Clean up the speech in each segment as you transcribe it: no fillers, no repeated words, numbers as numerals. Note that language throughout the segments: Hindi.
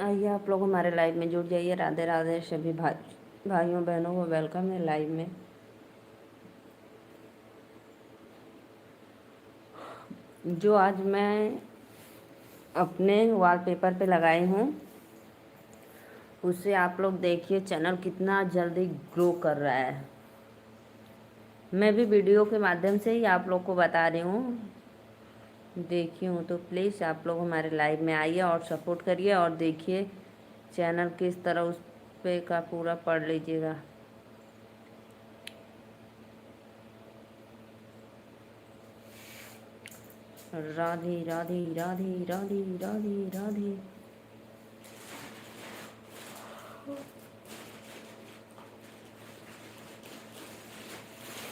आइए आप लोग हमारे लाइव में जुड़ जाइए। राधे राधे सभी भाइयों बहनों को वेलकम है लाइव में। जो आज मैं अपने वॉलपेपर पे लगाई हूँ उससे आप लोग देखिए चैनल कितना जल्दी ग्रो कर रहा है। मैं भी वीडियो के माध्यम से ही आप लोग को बता रही हूँ, देखी हूँ। तो प्लीज़ आप लोग हमारे लाइव में आइए और सपोर्ट करिए और देखिए चैनल किस तरह उस पे का पूरा पढ़ लीजिएगा। राधे राधे राधे राधे राधे राधे।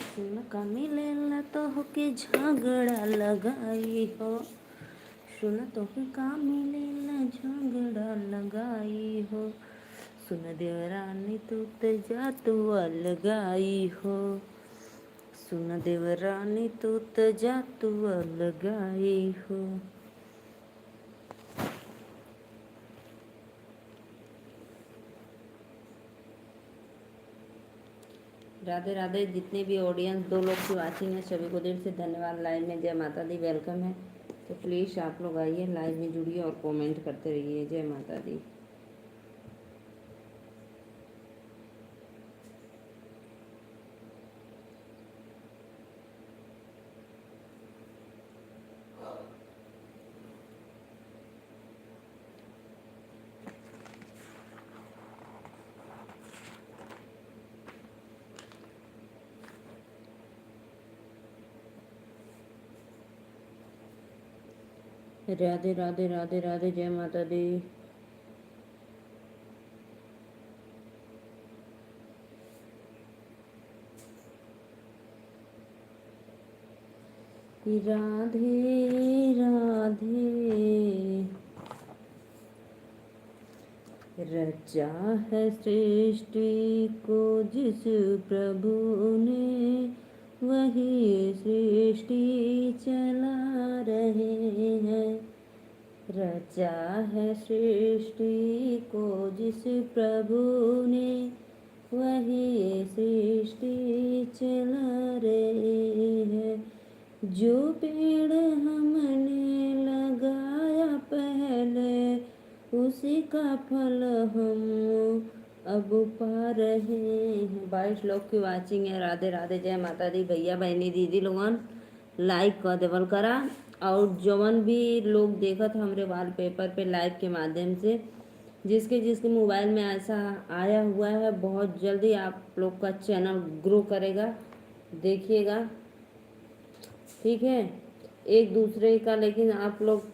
सुन का मिलेला तो के झगड़ा लगाई हो, सुन तो का मिलेला झगड़ा लगाई हो, सुन देवरानी तू ते जा तू अलगाई हो, सुन देवरानी तू ते जा तू अलगाई हो। राधे राधे। जितने भी ऑडियंस 2 लोग की वाचिंग है सभी को दिल से धन्यवाद। लाइव में जय माता दी वेलकम है। तो प्लीज़ आप लोग आइए लाइव में जुड़िए और कमेंट करते रहिए। जय माता दी। राधे राधे राधे राधे। जय माता दी। राधे राधे। रचा है सृष्टि को जिस प्रभु ने, वही सृष्टि चला रहे हैं। रचा है सृष्टि को जिस प्रभु ने, वही सृष्टि चला रहे हैं। जो पेड़ हमने लगाया पहले, उसी का फल हम अब पा रहे हैं। 22 लोग की वाचिंग है। राधे राधे। जय माता दी। भैया बहनी दीदी लोगन लाइक कर देवल करा। और जवन भी लोग देखा था हमारे वॉलपेपर पे लाइव के माध्यम से, जिसके जिसके मोबाइल में ऐसा आया हुआ है, बहुत जल्दी आप लोग का चैनल ग्रो करेगा, देखिएगा। ठीक है, एक दूसरे का लेकिन आप लोग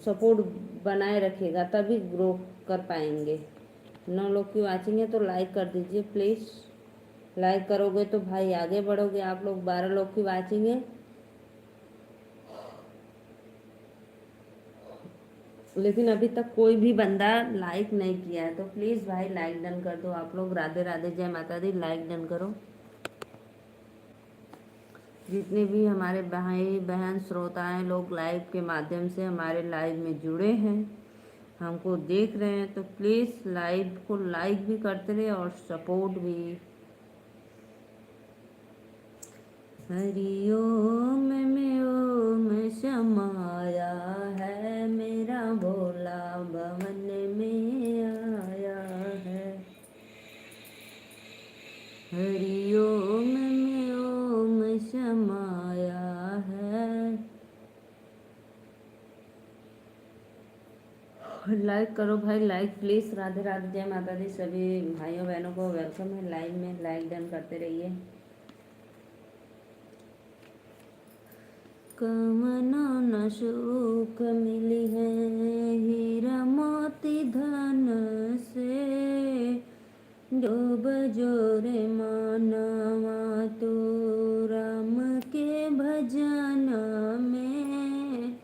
सपोर्ट बनाए रखिएगा तभी ग्रो कर पाएंगे। 9 लोग की वाचिंग है तो लाइक कर दीजिए प्लीज़। लाइक करोगे तो भाई आगे बढ़ोगे। आप लोग 12 लोग की वाचिंग है, लेकिन अभी तक कोई भी बंदा लाइक नहीं किया है। तो प्लीज़ भाई लाइक डन कर दो आप लोग। राधे राधे। जय माता दी। लाइक डन करो। जितने भी हमारे भाई बहन श्रोताएं लोग लाइव के माध्यम से हमारे लाइव में जुड़े हैं, हमको देख रहे हैं, तो प्लीज़ लाइव को लाइक भी करते रहे और सपोर्ट भी। हरि ओम में ओम समाया है, मेरा भोला भवन में आया है। हरि ओम में ओम समाया है। लाइक करो भाई, लाइक प्लीज़। राधे राधे। जय माता दी। सभी भाइयों बहनों को वेलकम है लाइव में। लाइक डन करते रहिए। कमना न सुख मिली है हीरा मोती धन से, डूब जोरे मानवा तू राम के भजन में,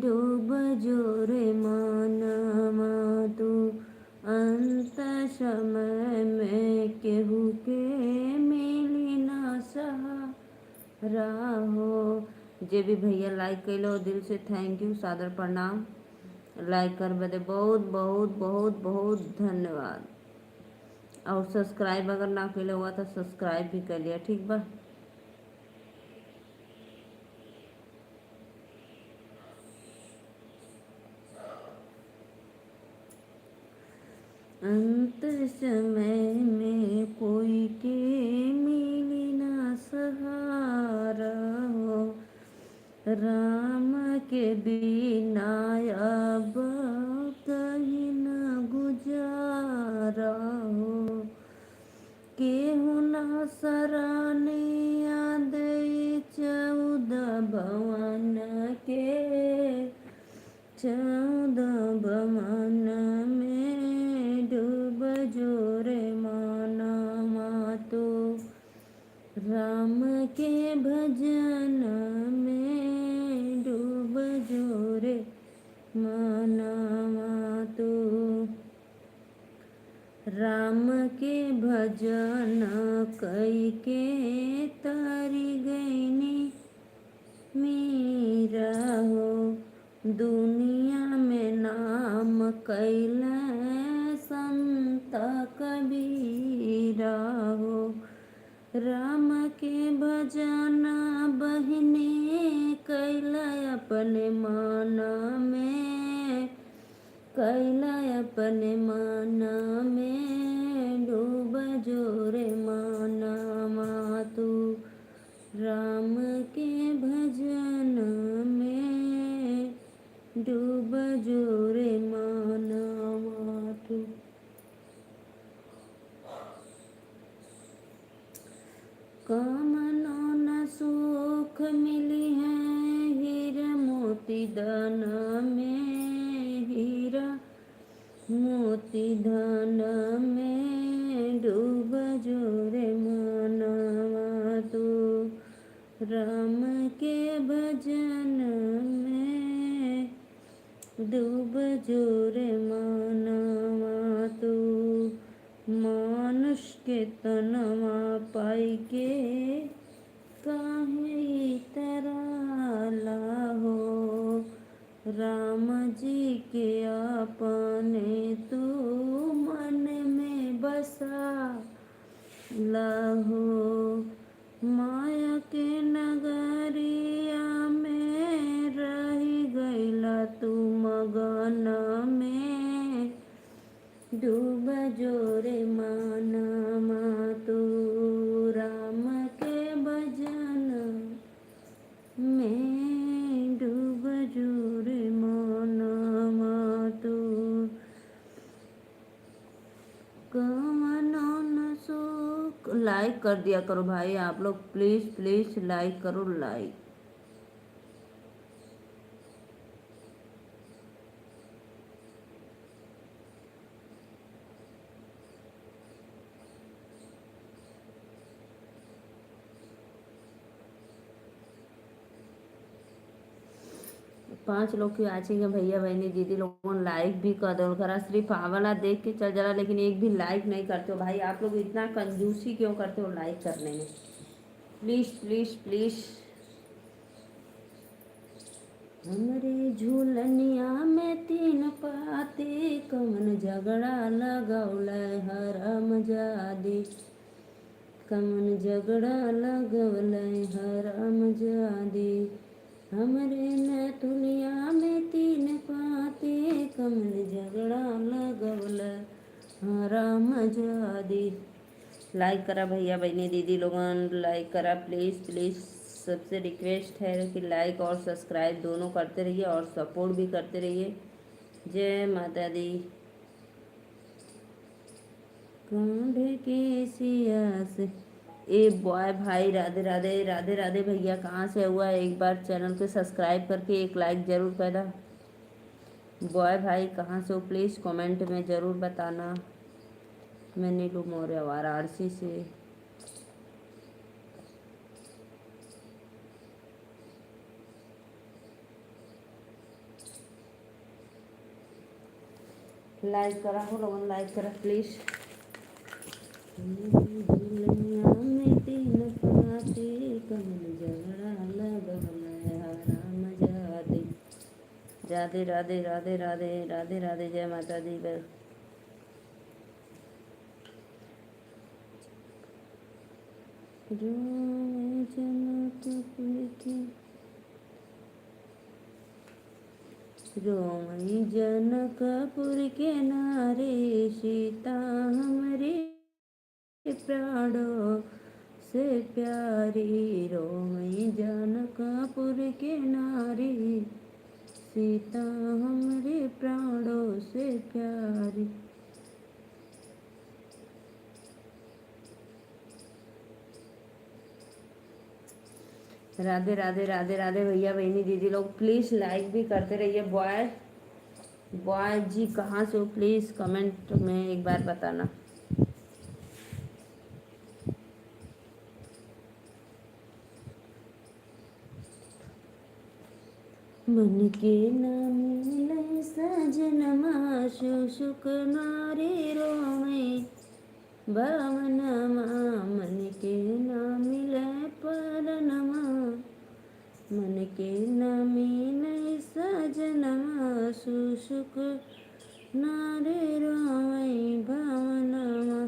डूब जोरे मानवा तू अंत समय में, केहू के मिली ना सहारा हो। जे भी भैया लाइक कैलो दिल से थैंक यू, सादर प्रणाम। लाइक कर बदे बहुत बहुत बहुत बहुत धन्यवाद। और सब्सक्राइब अगर ना कैले हुआ तो सब्सक्राइब भी कर लिया, ठीक बा। अंत समय में कोई के मिली ना सहारा हो, राम के बिना अब कहीं न गुजारा हो। केहू न सराने आदि 14 भवन के, 14 भवन में डूब जोरे माना मातो, राम के भजन में डूब जोरे माना मातो। राम के भजन कई के तारी गईनी मीरा हो, दुनिया में नाम कैला संत कबीरा हो। राम के भजन बहिनी कैला अपने मन में, कैला अपने मन में डूब जोरे माना मातु, राम के भजन में डूब जोरे माना मातु। कामना न सुख मिली है हीरा मोती धन में, हीरा मोती धन में डूब जोरे माना मातु, राम के भजन में डूब जोरे माना मातु। मानुष के तनवा पाई के काहे तराला हो, राम जी के अपने तू मन में बसा लहो। माया के नगरिया में रही गईला तू मगन में, डूब जोरे माना मातु, राम के भजन में डूब जोरे माना मातु। कवनो न सुख, लाइक कर दिया करो भाई आप लोग, प्लीज प्लीज लाइक करो, लाइक। 5 लोग की आची के भैया बहनी दीदी लोगों लाइक भी कर दो करा, सिर्फ आवाला देख के चल जरा, लेकिन एक भी लाइक नहीं करते हो भाई। आप लोग इतना कंजूसी क्यों करते हो लाइक करने में? Please please please. हमरे झूलनिया में 3 पाती, कमन झगड़ा लगौल हरम जादी, कमन झगड़ा लगौल हरम जादी। हमरे नथुनिया में 3 पाती, कमन झगड़ा लगौल हरम जादी। लाइक करा भैया बहनी दीदी लोगन, लाइक करा प्लीज़ प्लीज़। सबसे रिक्वेस्ट है कि लाइक और सब्सक्राइब दोनों करते रहिए और सपोर्ट भी करते रहिए। जय माता दी। कांधे के सिया से ए बॉय भाई, राधे राधे राधे राधे भैया, कहाँ से हुआ? एक बार चैनल को सब्सक्राइब करके एक लाइक ज़रूर करना। बॉय भाई कहाँ से हो प्लीज़ कमेंट में ज़रूर बताना। मैं नीलू मौर्य वाराणसी से। लाइक करा हो लोगन, लाइक करा प्लीज़। झुलनिया में 3 पाती, कमन झगड़ा लगौल हरम जादी। राधे राधे राधे राधे राधे राधे। जय माता दी। रोमई जनकपुर के नारे सीता हमरे प्राणों से प्यारी। रोमई जनकपुर के नारे सीता हमरे प्राणों से प्यारी। राधे राधे राधे राधे। भैया बहनी दीदी लोग प्लीज़ लाइक भी करते रहिए। बॉय जी कहाँ से हो, प्लीज़ कमेंट में एक बार बताना। मन के नाम मिले सजनमा सुख नारी रोमे भावनमा। मन के नाम मिले परनमा। मन के नाम मिले सजनमा सुख नारी रोमे भावनमा।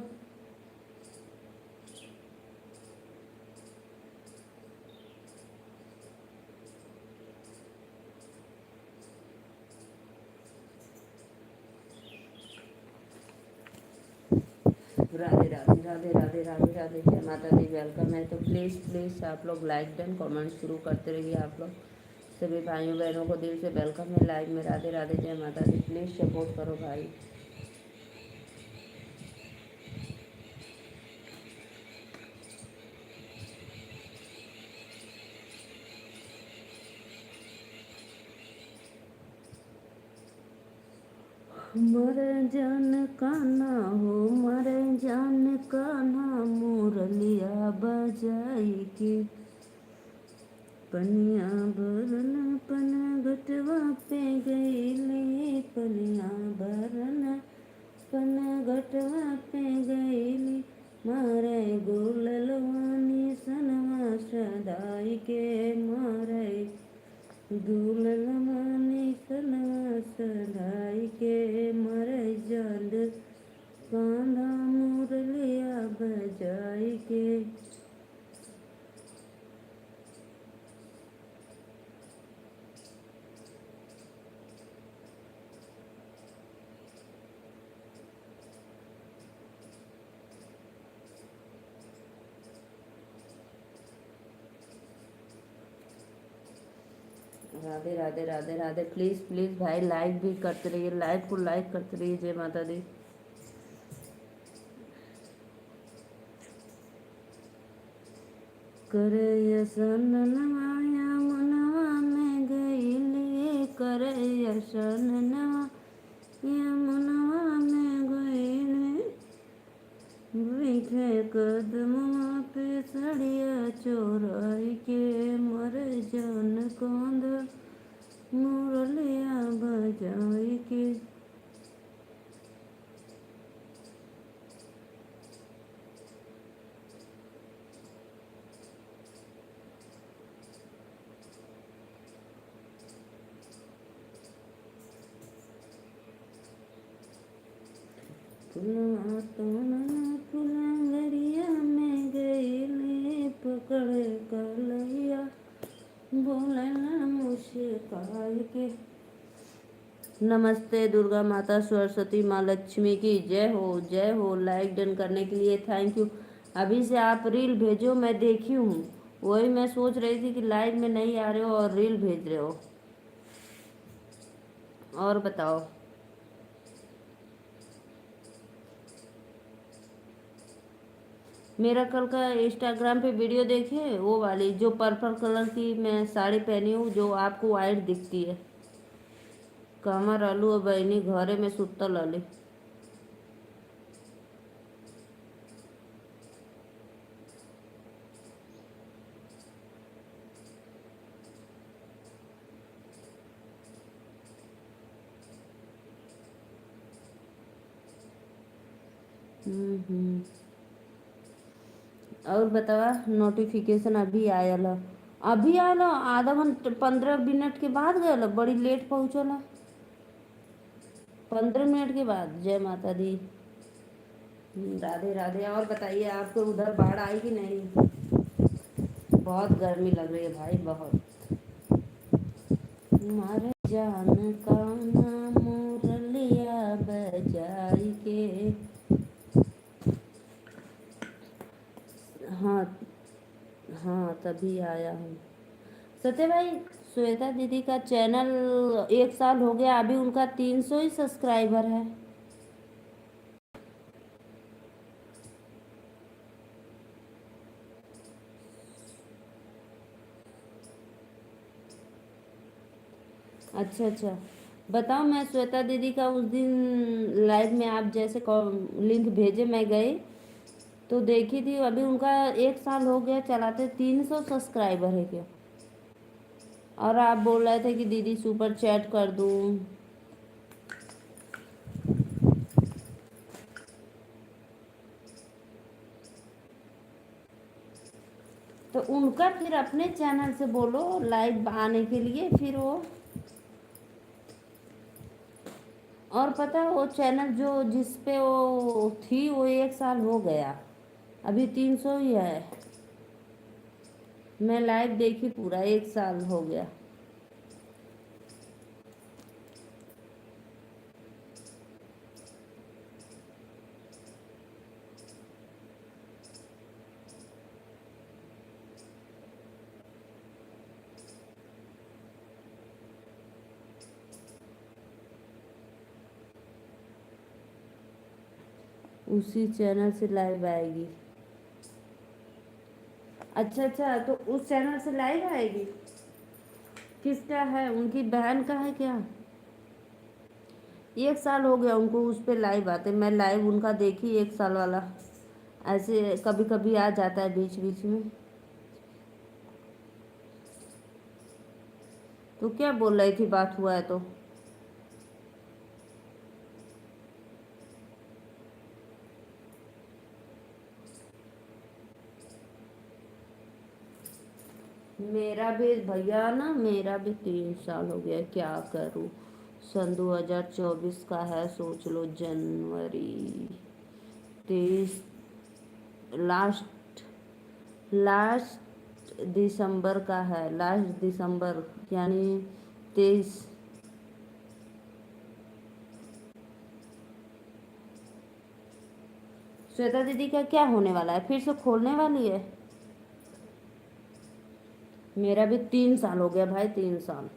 राधे राधे राधे राधे राधे राधे। जय माता दी। वेलकम है तो प्लीज़ आप लोग लाइक डन कमेंट शुरू करते रहिए। आप लोग सभी भाइयों बहनों को दिल से वेलकम है लाइव में। राधे राधे जय माता दी। प्लीज़ सपोर्ट करो भाई। मर जान कान्हा हो, मर जान कान्हा मुरलिया बजाई के। पनिया भरन पन घटवा पे गईली। पनिया भरन पन घटवा पे गईली। मारे गुललवानी सनवा सदाई के। मारे गुललवानी सनवा सदाई के। मरे जान कान्हा मुरलिया बजाई के। राधे राधे राधे राधे। प्लीज़ भाई लाइक भी करते रहिए। लाइव को लाइक करते रहिए। जय माता दी। करयसन नवाया मनवा में गईली। करयसन नवाया मनवा में गईली। बैठे कदमवा पे सड़िया चोराई के। मर जान कांद मुरलिया बजाई के। फुलंगरिया में गईली। पकड़ कलैया बोलना मुस्काई के। नमस्ते दुर्गा माता सरस्वती माँ लक्ष्मी की जय हो जय हो। लाइक डन करने के लिए थैंक यू। अभी से आप रील भेजो, मैं देखी हूँ। वही मैं सोच रही थी कि लाइव में नहीं आ रहे हो और रील भेज रहे हो। और बताओ। मेरा कल का इंस्टाग्राम पे वीडियो देखे, वो वाली जो पर्पल कलर की मैं साड़ी पहनी हूँ, जो आपको वाइट दिखती है। कमर आलू बहनी घरे में सुतल अली। और बतावा नोटिफिकेशन अभी आयल है। अभी आलो, आधा घंटा 15 मिनट के बाद गए, बड़ी लेट पहुँचल। 15 मिनट के बाद। जय माता दी। राधे राधे। और बताइए, आपके उधर बाढ़ आई कि नहीं? बहुत गर्मी लग रही है भाई, बहुत। मर जान का नाम मुरलिया बजाई के। हाँ। हाँ, तभी आया हूँ। सत्य भाई, श्वेता दीदी का चैनल 1 साल हो गया, अभी उनका 300 ही सब्सक्राइबर है। अच्छा अच्छा। बताओ, मैं श्वेता दीदी का उस दिन लाइव में आप जैसे लिंक भेजे, मैं गई तो देखी थी, अभी उनका 1 साल हो गया चलाते, 300 सब्सक्राइबर है क्या? और आप बोल रहे थे कि दीदी सुपर चैट कर दूँ। तो उनका फिर अपने चैनल से बोलो लाइव आने के लिए, फिर वो। और पता है, वो चैनल जो जिस पे वो थी, वो 1 साल हो गया, अभी 300 ही है। मैं लाइव देखी, पूरा 1 साल हो गया। उसी चैनल से लाइव आएगी। अच्छा अच्छा, तो उस चैनल से लाइव आएगी। किसका है? उनकी बहन का है क्या? 1 साल हो गया उनको उस पे लाइव आते, मैं लाइव उनका देखी 1 साल वाला। ऐसे कभी कभी आ जाता है बीच बीच में। तो क्या बोल रही थी, बात हुआ है तो? मेरा भी भैया ना, मेरा भी 3 साल हो गया, क्या करूँ। सन 2024 का है, सोच लो, जनवरी 23। लास्ट लास्ट दिसंबर का है, लास्ट दिसंबर, यानी 23। श्वेता दीदी का क्या होने वाला है, फिर से खोलने वाली है? मेरा भी 3 साल हो गया भाई, 3 साल।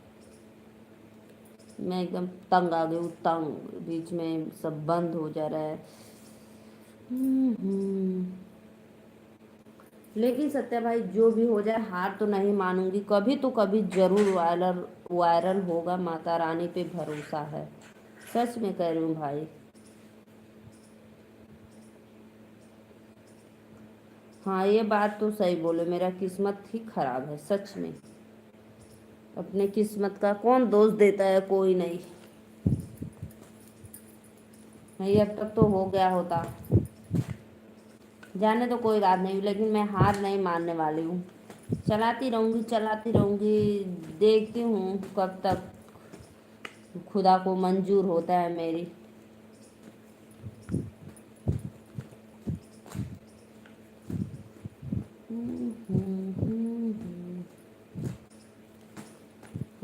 मैं एकदम तंग आ गई हूँ, तंग, बीच में सब बंद हो जा रहा है। हम्म। लेकिन सत्या भाई, जो भी हो जाए, हार तो नहीं मानूंगी, कभी तो कभी जरूर वायरल वायरल होगा, माता रानी पे भरोसा है। सच में कह रही हूँ भाई। हाँ, ये बात तो सही बोले, मेरा किस्मत ही खराब है सच में। अपने किस्मत का कौन दोष देता है? कोई नहीं। नहीं, अब तक तो हो गया होता। जाने तो कोई बात नहीं, लेकिन मैं हार नहीं मानने वाली हूँ। चलाती रहूँगी, चलाती रहूँगी। देखती हूँ कब तक खुदा को मंजूर होता है मेरी।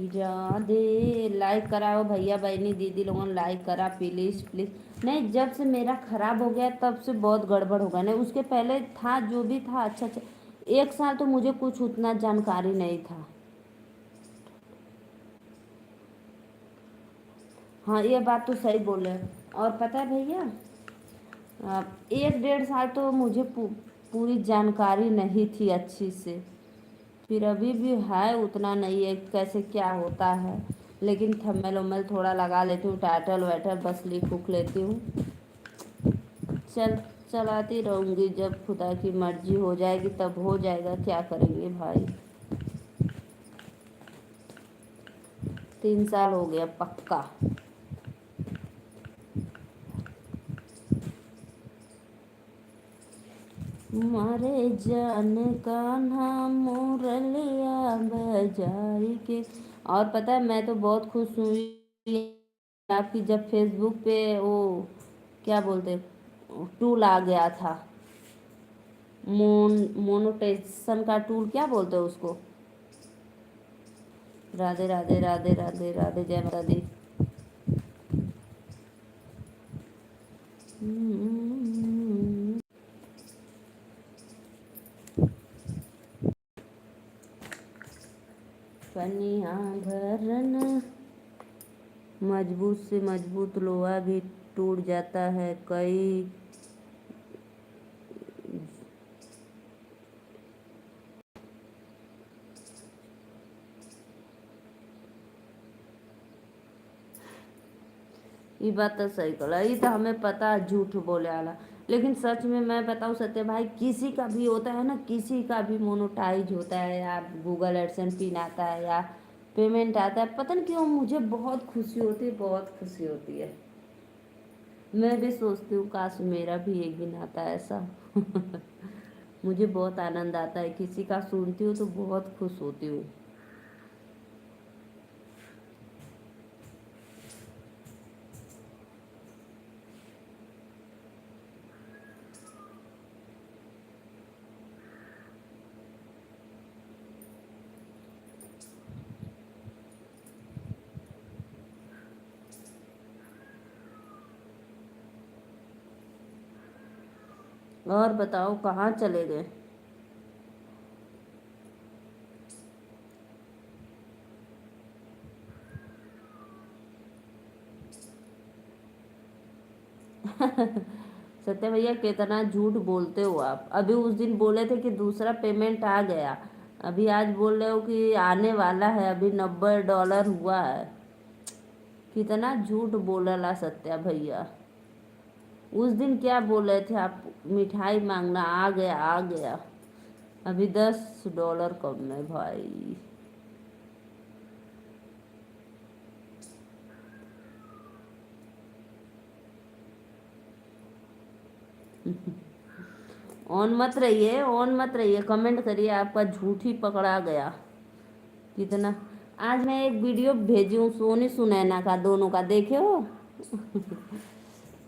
राधे। लाइक कराओ भैया बहनी दीदी लोगों ने, लाइक करा प्लीज प्लीज। नहीं, जब से मेरा खराब हो गया तब से बहुत गड़बड़ हो गया, नहीं उसके पहले था जो भी था अच्छा अच्छा। 1 साल तो मुझे कुछ उतना जानकारी नहीं था। हाँ, ये बात तो सही बोले। और पता है भैया, 1 डेढ़ साल तो मुझे पूरी जानकारी नहीं थी अच्छी से। फिर अभी भी है, उतना नहीं है कैसे क्या होता है। लेकिन थंबनेल उम्मेल थोड़ा लगा लेती हूँ, टाइटल वाइटल बस लिख उख लेती हूँ। चल चलाती रहूँगी, जब खुदा की मर्जी हो जाएगी तब हो जाएगा, क्या करेंगे भाई। 3 साल हो गया पक्का। मारे जान का नाम मुरलिया बजाई के। और पता है मैं तो बहुत खुश हुई आपकी जब फेसबुक पे वो क्या बोलते टूल आ गया था। मोनोटाइजेशन का टूल क्या बोलते हैं उसको। राधे राधे राधे राधे राधे जय माता दी। पनिया भरन मजबूत से मजबूत लोहा भी टूट जाता है। कई ये बात तो सही कहा। ये तो हमें पता है झूठ बोले वाला, लेकिन सच में मैं बताऊँ सत्य भाई, किसी का भी होता है ना, किसी का भी मोनोटाइज होता है या गूगल एडसेंस पिन आता है या पेमेंट आता है, पता नहीं क्यों मुझे बहुत खुशी होती है, बहुत खुशी होती है। मैं भी सोचती हूँ काश मेरा भी एक दिन आता है ऐसा। मुझे बहुत आनंद आता है, किसी का सुनती हूँ तो बहुत खुश होती हूँ। और बताओ कहाँ चले गए। सत्य भैया कितना झूठ बोलते हो आप। अभी उस दिन बोले थे कि दूसरा पेमेंट आ गया, अभी आज बोल रहे हो कि आने वाला है, अभी $90 हुआ है। कितना झूठ बोलला सत्या भैया। उस दिन क्या बोल रहे थे आप, मिठाई मांगना आ गया आ गया, अभी $10 कम है भाई। ऑन मत रहिए, ऑन मत रहिए, कमेंट करिए, आपका झूठ ही पकड़ा गया। कितना। आज मैं एक वीडियो भेजी हूँ सोनी सुनैना का, दोनों का देखे हो।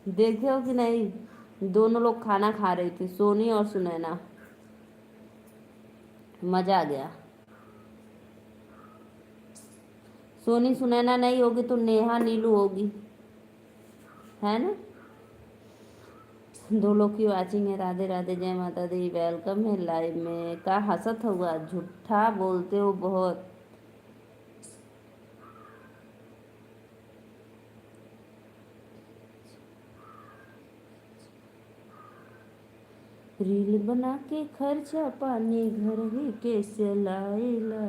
देखे हो कि नहीं। दोनों लोग खाना खा रही थी, सोनी और सुनैना। मजा आ गया। सोनी सुनैना नहीं होगी तो नेहा नीलू होगी, है ना। दो लोग की वाचिंग है। राधे राधे जय माता दी। वेलकम है लाइव में। का हंसत होगा, झूठा बोलते हो बहुत। रील बना के खर्चा पानी घर ही के चलाइला।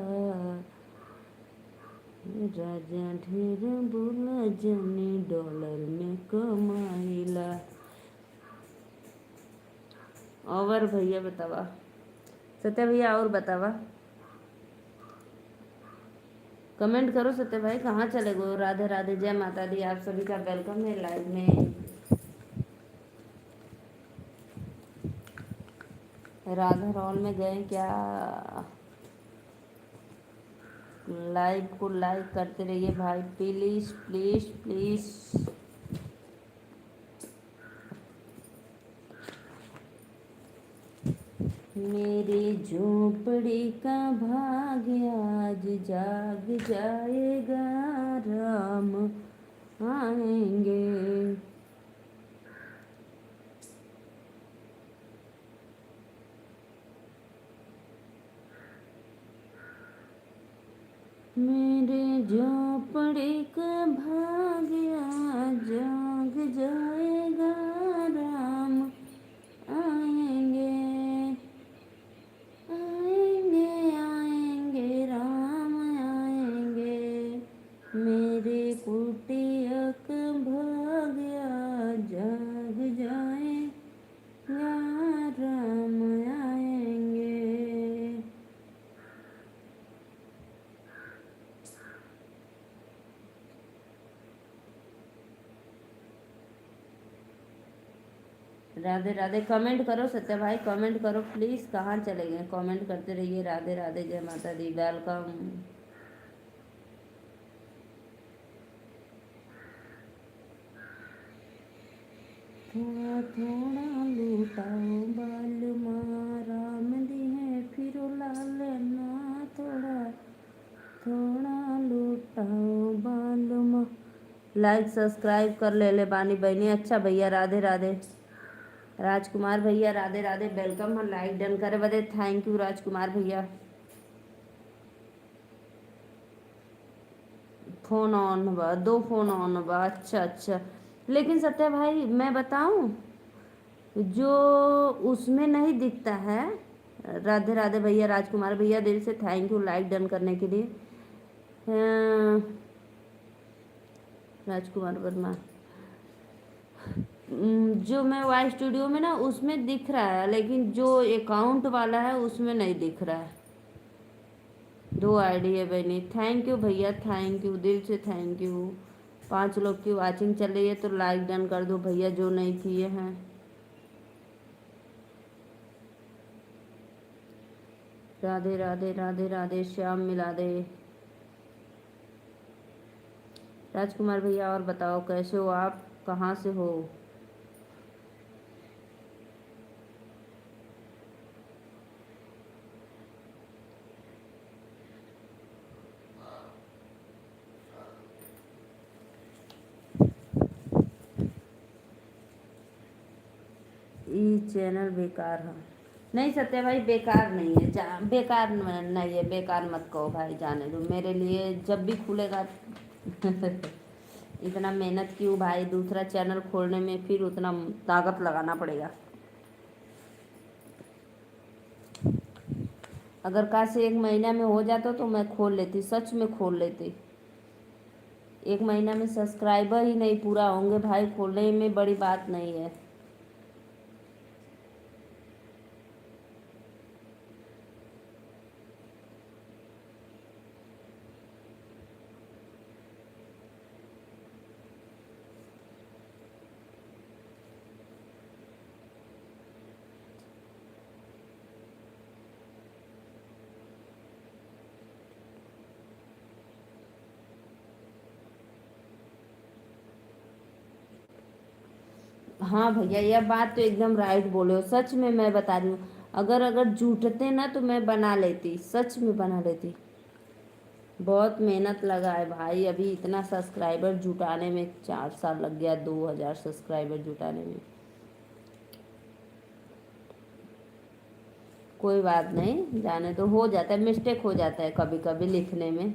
राजा ढेर बोला जाने डॉलर में कमाइला। और भैया बतावा, सत्य भैया और बतावा, कमेंट करो सत्य भाई, कहाँ चले गए। राधे राधे जय माता दी। आप सभी का वेलकम है लाइव में। राधा हॉल में गए क्या। लाइव को लाइक करते रहिए भाई, प्लीज प्लीज प्लीज। मेरे झोपड़ी का भाग्य आज जाग जाएगा, राम आएंगे। मेरे झोपड़ी का भाग्य आज जाग जाएगा, राम आएंगे। आएंगे आएंगे राम आएंगे। मेरे कुटिया का भाग्य जाग जाएगा, राम आएंगे। राधे राधे। कमेंट करो सत्या भाई, कमेंट करो प्लीज़। कहाँ चले गए? कमेंट करते रहिए। राधे राधे, जय माता दी, वेलकम। थोड़ा थोड़ा लूटाओ बाल राम दी है फिर लाल ना, थोड़ा थोड़ा लूटाओ बाल। लाइक सब्सक्राइब कर ले बानी बहनी। अच्छा भैया राधे राधे। राजकुमार भैया राधे राधे, वेलकम। हम लाइक डन करे बदे थैंक यू राजकुमार भैया। फ़ोन ऑन बा, दो फ़ोन ऑन बा। अच्छा अच्छा। लेकिन सत्या भाई मैं बताऊं, जो उसमें नहीं दिखता है। राधे राधे भैया, राजकुमार भैया दिल से थैंक यू लाइक डन करने के लिए। राजकुमार वर्मा, जो मैं वाई स्टूडियो में ना उसमें दिख रहा है, लेकिन जो अकाउंट वाला है उसमें नहीं दिख रहा है। दो आईडी है बहनी। थैंक यू भैया, थैंक यू दिल से थैंक यू। 5 लोग की वाचिंग चल रही है तो लाइक डन कर दो भैया जो नहीं किए हैं। राधे राधे राधे राधे, श्याम मिला दे। राजकुमार भैया और बताओ कैसे हो आप, कहाँ से हो? ये चैनल बेकार है। नहीं सत्या भाई बेकार नहीं है, बेकार नहीं है, बेकार मत कहो भाई, जाने दो। मेरे लिए जब भी खुलेगा इतना मेहनत क्यों भाई, दूसरा चैनल खोलने में फिर उतना ताकत लगाना पड़ेगा। अगर काश 1 महीना में हो जाता तो मैं खोल लेती, सच में खोल लेती। 1 महीना में सब्सक्राइबर ही नहीं पूरा होंगे भाई, खोलने में बड़ी बात नहीं है। हाँ भैया यह बात तो एकदम राइट बोले हो, सच में मैं बता रही हूँ। अगर अगर जुटते ना तो मैं बना लेती, सच में बना लेती। बहुत मेहनत लगा है भाई, अभी इतना सब्सक्राइबर जुटाने में 4 साल लग गया, 2000 सब्सक्राइबर जुटाने में। कोई बात नहीं, जाने तो हो जाता है, मिस्टेक हो जाता है कभी कभी लिखने में।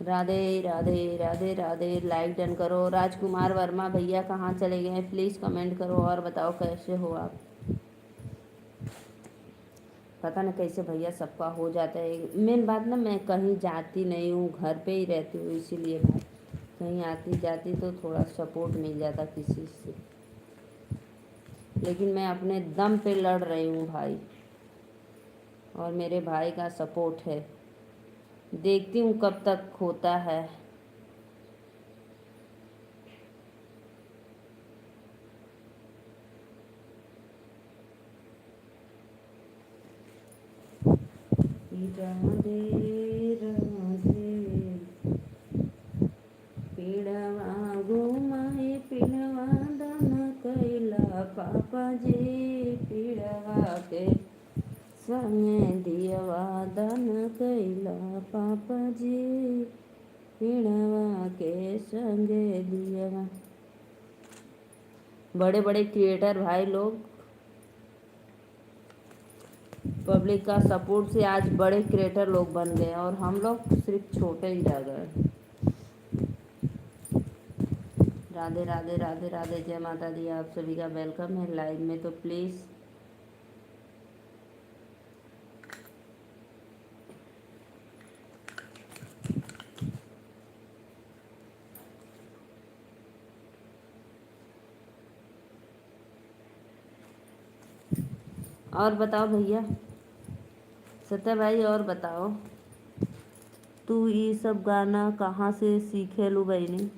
राधे राधे राधे राधे, लाइक डन करो। राजकुमार वर्मा भैया कहाँ चले गए हैं, प्लीज़ कमेंट करो और बताओ कैसे हो आप। पता ना कैसे भैया सबका हो जाता है। मेन बात ना, मैं कहीं जाती नहीं हूँ, घर पे ही रहती हूँ, इसीलिए भाई कहीं आती जाती तो थोड़ा सपोर्ट मिल जाता किसी से। लेकिन मैं अपने दम पे लड़ रही हूँ भाई, और मेरे भाई का सपोर्ट है। देखती हूँ कब तक होता है। राधे राधे, पीड़वा घुमाए पीड़वा दान कैला पापा जी, पीड़वा के संगे दियवा दान कैला पापा जी, पीड़वा के संगे दियवा। बड़े बड़े क्रिएटर भाई लोग, पब्लिक का सपोर्ट से आज बड़े क्रिएटर लोग बन गए और हम लोग सिर्फ छोटे ही रह गए। राधे राधे राधे राधे, जय माता दी। आप सभी का वेलकम है लाइव में, तो प्लीज़ और बताओ भैया। सत्या भाई और बताओ, तू ये सब गाना कहाँ से सीखे लू बहनी?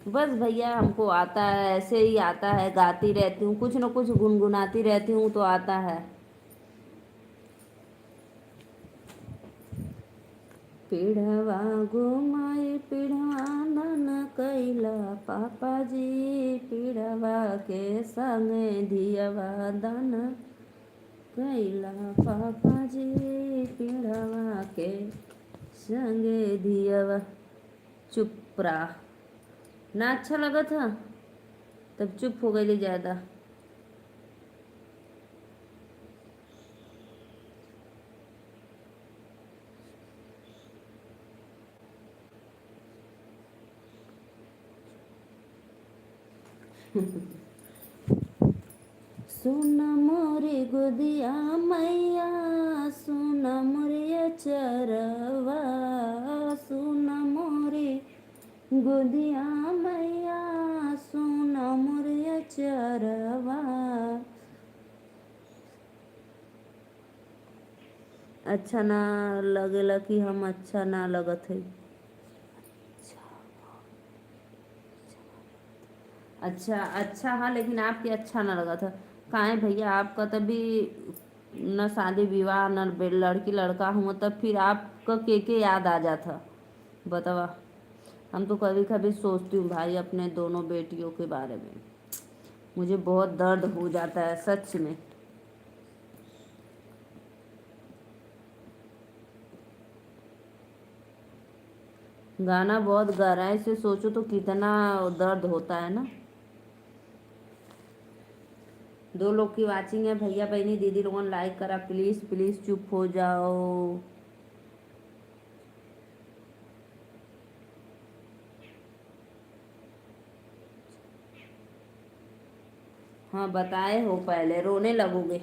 बस भैया हमको आता है, ऐसे ही आता है, गाती रहती हूँ, कुछ न कुछ गुनगुनाती रहती हूँ तो आता है। पीढ़वा घुमाई पीढ़वा न कैला पापा जी, पीढ़वा के संगे धियवा दान कैला पापा जी, पीढ़वा के संगे धियवा। चुप रहा ना, अच्छा लगा था तब चुप हो गई ज्यादा। सुन मोरी गोदिया मैया, सुन मोरिया चरवा, सुन मोरी गोदिया मैया, सुन मोरिया चरवा। अच्छा ना लगेला कि हम अच्छा ना लगत है? अच्छा अच्छा, हाँ लेकिन आपके अच्छा ना लगा था। काहे भैया, आपका तभी न शादी विवाह न लड़की लड़का हुआ, तब फिर आपका के याद आ जाता? बतावा। हम तो कभी कभी सोचती हूँ भाई अपने दोनों बेटियों के बारे में, मुझे बहुत दर्द हो जाता है सच में। गाना बहुत गहराई से सोचो तो कितना दर्द होता है ना। दो लोग की वाचिंग है, भैया बहनी दीदी लोगों ने लाइक करा, प्लीज प्लीज चुप हो जाओ। हाँ बताए हो, पहले रोने लगोगे।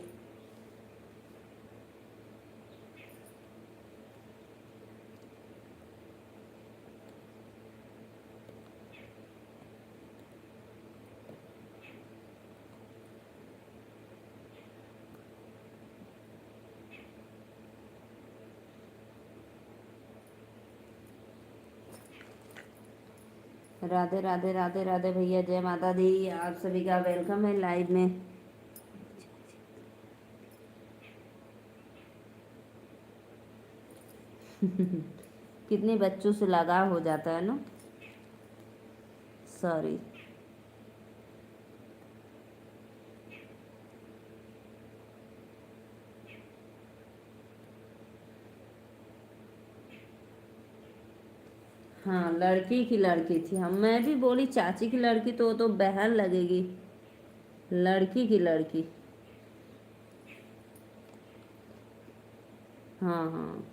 राधे राधे राधे राधे भैया, जय माता दी, आप सभी का वेलकम है लाइव में। कितने बच्चों से लगाव हो जाता है ना। सॉरी। हाँ लड़की की लड़की थी, हम मैं भी बोली चाची की लड़की तो वो तो बहन लगेगी, लड़की की लड़की। हाँ हाँ,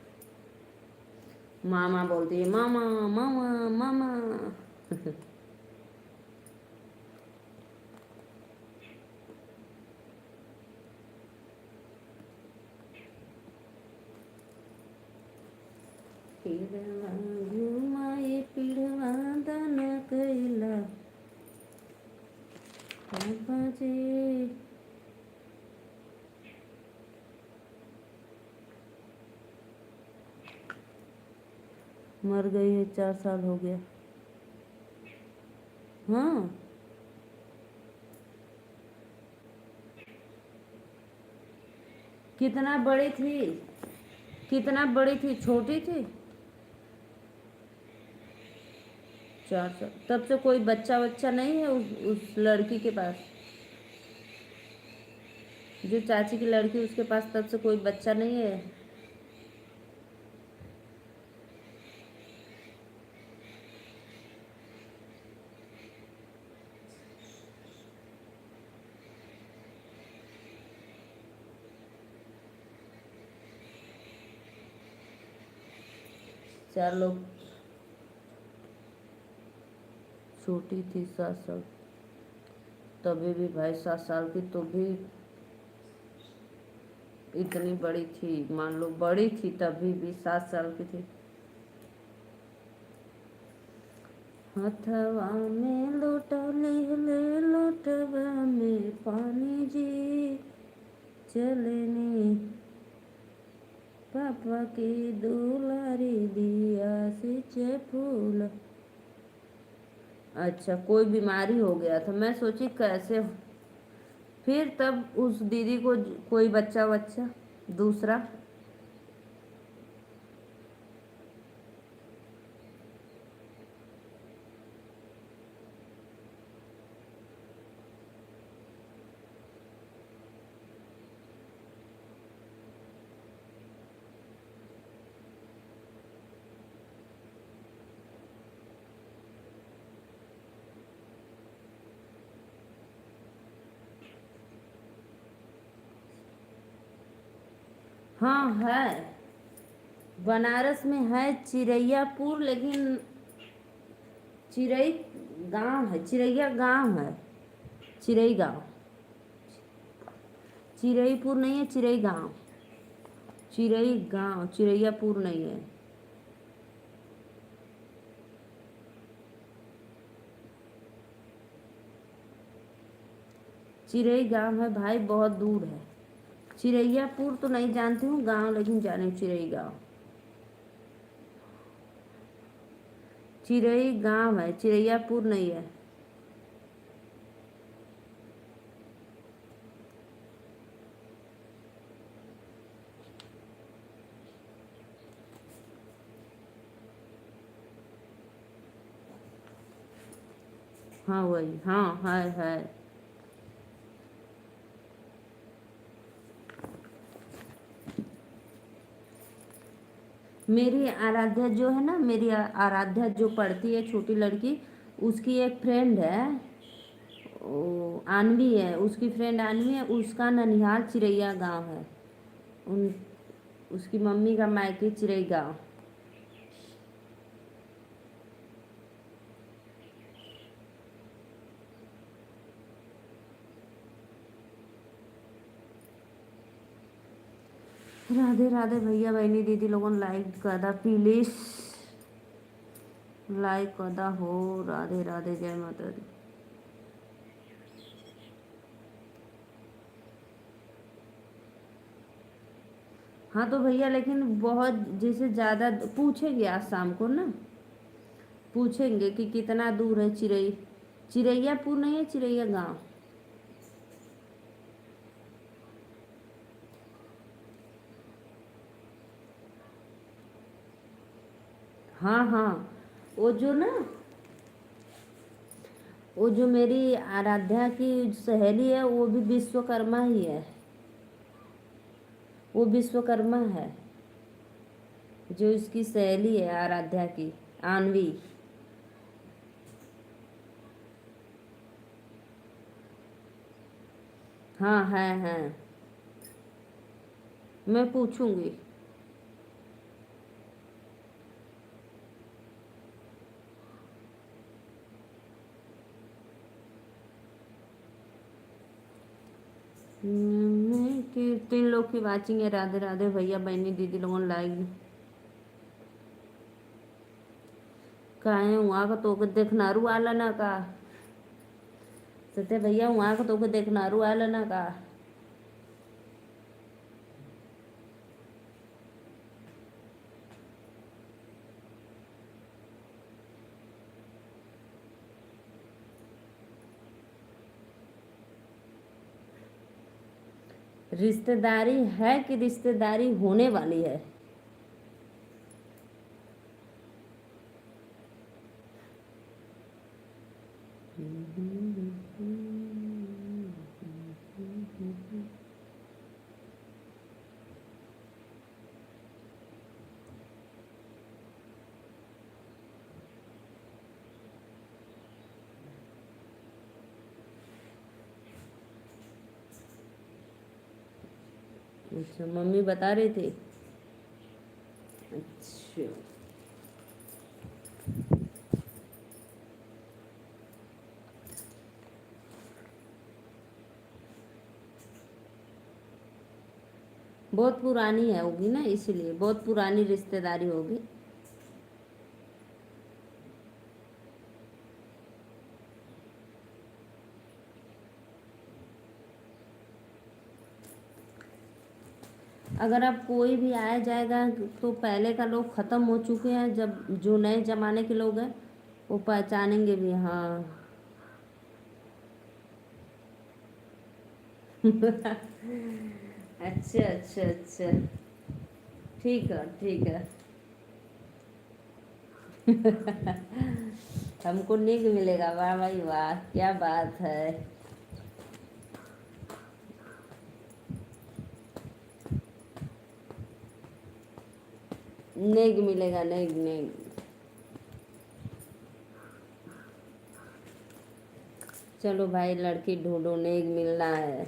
मामा बोलती है, मामा मामा मामा। पीड़वा घुमाए पीड़वा दान कैला पापा जी। मर गई है, 4 साल हो गया। हाँ कितना बड़ी थी, कितना बड़ी थी, छोटी थी? 4 साल, तब से कोई बच्चा बच्चा नहीं है उस लड़की के पास? जो चाची की लड़की उसके पास तब से कोई बच्चा नहीं है? चार लोग। छोटी थी 7 साल, तभी भी भाई 7 साल की तो भी इतनी बड़ी थी, मान लो बड़ी थी तभी भी 7 साल की थी। हथवा में लोटा ले ले लोटवा में पानी जी, चलने, पापा की दुलारी दिया से फूल। अच्छा, कोई बीमारी हो गया था, मैं सोची कैसे। फिर तब उस दीदी को कोई बच्चा बच्चा दूसरा। हाँ है, बनारस में है चिरैयापुर, लेकिन चिरई गांव है, चिरैया गांव है, चिरई गांव। चिरईपुर नहीं है, चिरई गांव। चिरई गांव, चिरैयापुर नहीं है। चिरई गांव है भाई, बहुत दूर है। चिरैयापुर तो नहीं जानती हूँ गांव, लेकिन जाने चिरई गांव। चिरई गांव है, चिरैयापुर नहीं है। हाँ वही, हाँ है। मेरी आराध्या जो है ना, मेरी आराध्या जो पढ़ती है, छोटी लड़की, उसकी एक फ्रेंड है, वो आनवी है, उसकी फ्रेंड आनवी है, उसका ननिहाल चिरैया गांव है। उन उसकी मम्मी का मायके चिरई गांव। राधे राधे भैया बहनी दीदी लोगों, लाइक कर दा प्लीज, लाइक कर दा हो। राधे राधे, जय माता दी। हाँ तो भैया, लेकिन बहुत जैसे ज़्यादा पूछेंगे आज शाम को ना, पूछेंगे कि कितना दूर है चिरई। चिरैयापुर नहीं है, चिरैया गांव। हाँ हाँ, वो जो ना, वो जो मेरी आराध्या की सहेली है, वो भी विश्वकर्मा ही है। वो विश्वकर्मा है, जो इसकी सहेली है आराध्या की, आनवी। हाँ है। मैं पूछूंगी। मैं कि 3 लोग की वाचिंग है। राधे राधे भैया बहनी दीदी लोगों, लाइक काहे वहाँ का तो देखनारू आला ना का। सत्य भैया, वहाँ का तो देखनारू आला ना का। रिश्तेदारी है कि रिश्तेदारी होने वाली है? अच्छा, मम्मी बता रही थी। अच्छा, बहुत पुरानी है होगी ना, इसलिए बहुत पुरानी रिश्तेदारी होगी। अगर अब कोई भी आया जाएगा तो पहले का लोग ख़त्म हो चुके हैं, जब जो नए ज़माने के लोग हैं वो पहचानेंगे भी। हाँ। अच्छा अच्छा अच्छा। ठीक है ठीक है। हमको निक मिलेगा, वाह भाई वाह, क्या बात है। नेग मिलेगा, नेग नेग। चलो भाई लड़की ढूंढो, नेग मिलना है।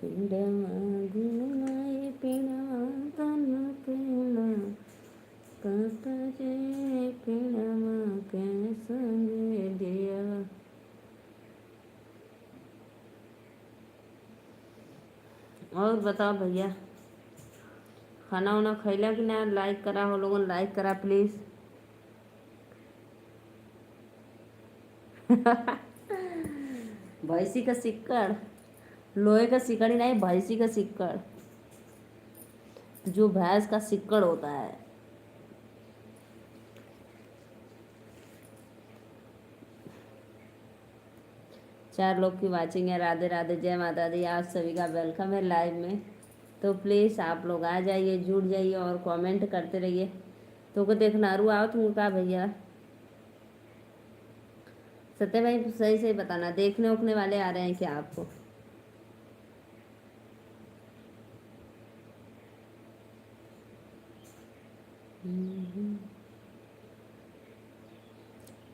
पिंडमा गुनमाए पिंडमा तन पिंडा कतरे पिंडमा के संगे दिया। और बताओ भैया, खाना वाना खैला कि ना? लाइक करा हो लोगों ने, लाइक करा प्लीज़। भैंसी का सिक्कड़, लोहे का सिक्कड़ ही नहीं, भैंसी का सिक्कड़, जो भैंस का सिक्कड़ होता है। चार लोग की वाचिंग है। राधे राधे, जय माता दी। आप सभी का वेलकम है लाइव में। तो प्लीज़ आप लोग आ जाइए, जुड़ जाइए और कमेंट करते रहिए। तो को देखना रू आओ तुम का भैया। सत्य भाई सही सही बताना, देखने उखने वाले आ रहे हैं क्या आपको?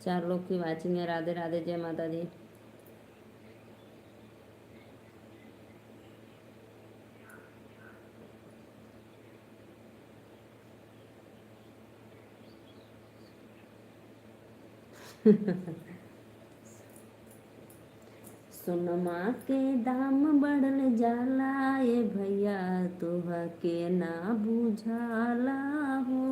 चार लोग की वाचिंग है। राधे राधे, जय माता दी। सोनमा के दाम बढ़ल जाला ए भैया, तोह के ना बुझाला हो।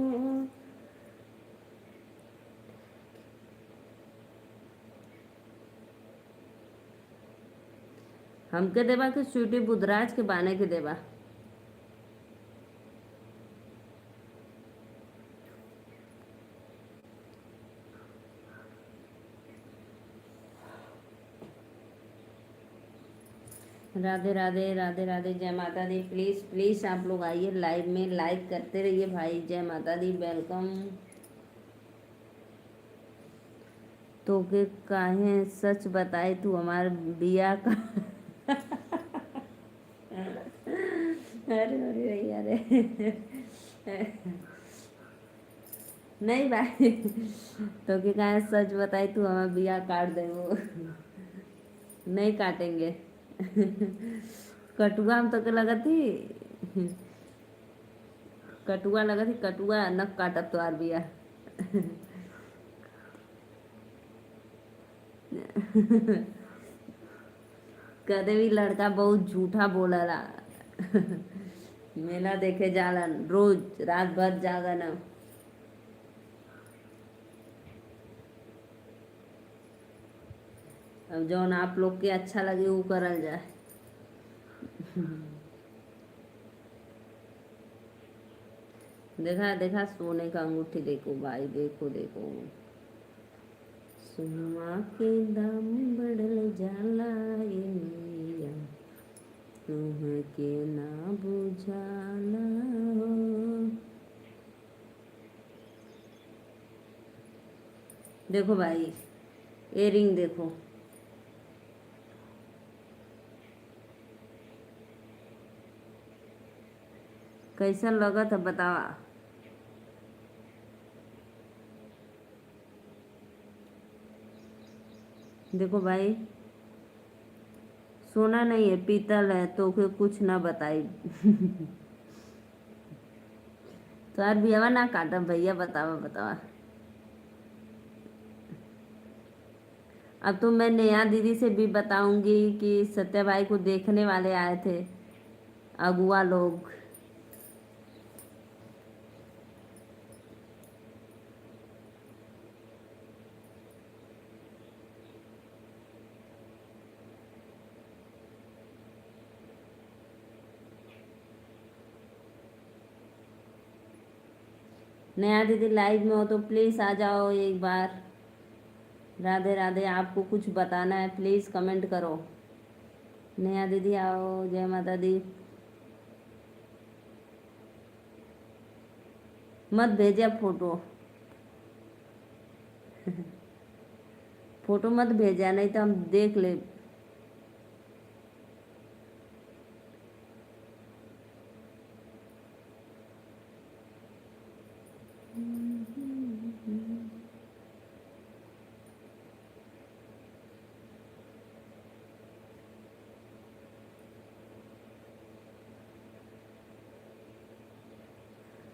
हमके देबा के स्वीटी बुधराज के बाने के देबा? राधे राधे, राधे राधे, जय माता दी। प्लीज़ प्लीज़ आप लोग आइए लाइव में, लाइक करते रहिए भाई। जय माता दी, वेलकम। तो के काहे सच बताए तू हमार बिया का। अरे अरे अरे। नहीं भाई, तो के काहे सच बताई तू हमार बिया काट दे वो। नहीं काटेंगे। कटुआ हम तो के लगत ही, कटुआ लगत ही, कटुआ न काटब तो आर बिया। कदे भी लड़का बहुत झूठा बोलला। मेला देखे जालन रोज रात भर जागन। अब जौन आप लोग के अच्छा लगे वो करल जाए। देखा देखा, सोने का अंगूठी देखो भाई, देखो देखो। सोनमा के दाम बढ़ल जाला ए मैया, तुह के ना बुझाला हो। देखो भाई, इयरिंग देखो। कैसन लगत है बतावा? देखो भाई, सोना नहीं है, पीतल है, तो के कुछ ना बताई। तो यार भी ना काटा भैया, बतावा बतावा। अब तो मैं नेहा दीदी से भी बताऊंगी कि सत्या भाई को देखने वाले आए थे, अगुआ लोग। नया दीदी लाइव में हो तो प्लीज़ आ जाओ एक बार। राधे राधे। आपको कुछ बताना है प्लीज़ कमेंट करो। नया दीदी आओ। जय माता दी। मत भेजे अब फोटो। फोटो मत भेजा नहीं तो हम देख ले।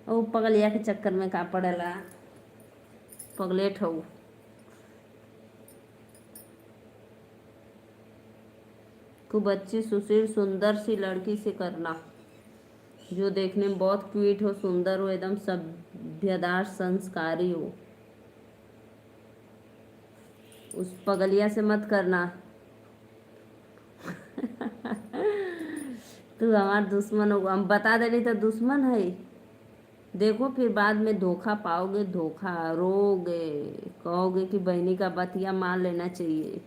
ओ पगलिया के चक्कर में का पड़ेला। पगलेट हो। खूब अच्छी सुशील सुंदर सी लड़की से करना जो देखने में बहुत क्यूट हो, सुंदर हो, एकदम सभ्यदार संस्कारी हो। उस पगलिया से मत करना। तू हमार दुश्मन हो, हम बता देनी तो दुश्मन है। देखो फिर बाद में धोखा पाओगे, धोखा रोगे, कहोगे कि बहनी का बतिया मान लेना चाहिए।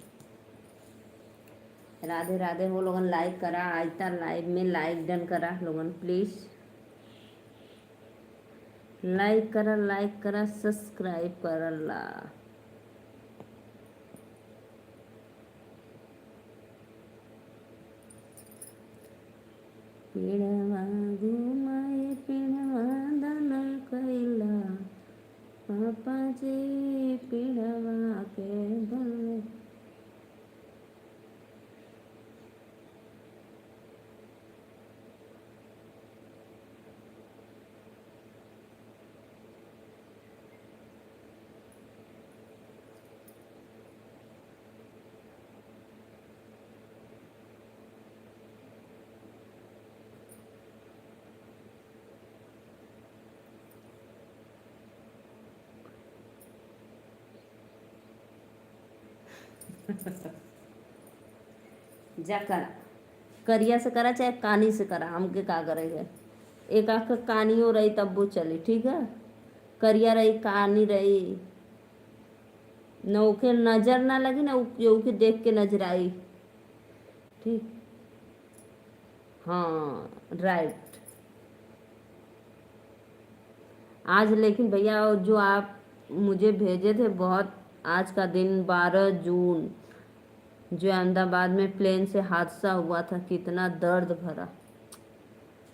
राधे राधे हो लोगन। लाइक करा आयता लाइव में, लाइक डन करा लोगन प्लीज। लाइक करा सब्सक्राइब करला। पीड़वा घुमाए पीड़वा दान कैला पापा जी पीड़वा के भले। जा करा। करिया से करा चाहे कानी से करा, हमके का करेगा। एक आँख कानी हो रही तब वो चली, ठीक है। करिया रही कानी रही न ओके नजर ना लगी ना ओके देख के नजर आई। ठीक। हाँ राइट। आज लेकिन भैया जो आप मुझे भेजे थे बहुत, आज का दिन 12 जून जो अहमदाबाद में प्लेन से हादसा हुआ था, कितना दर्द भरा।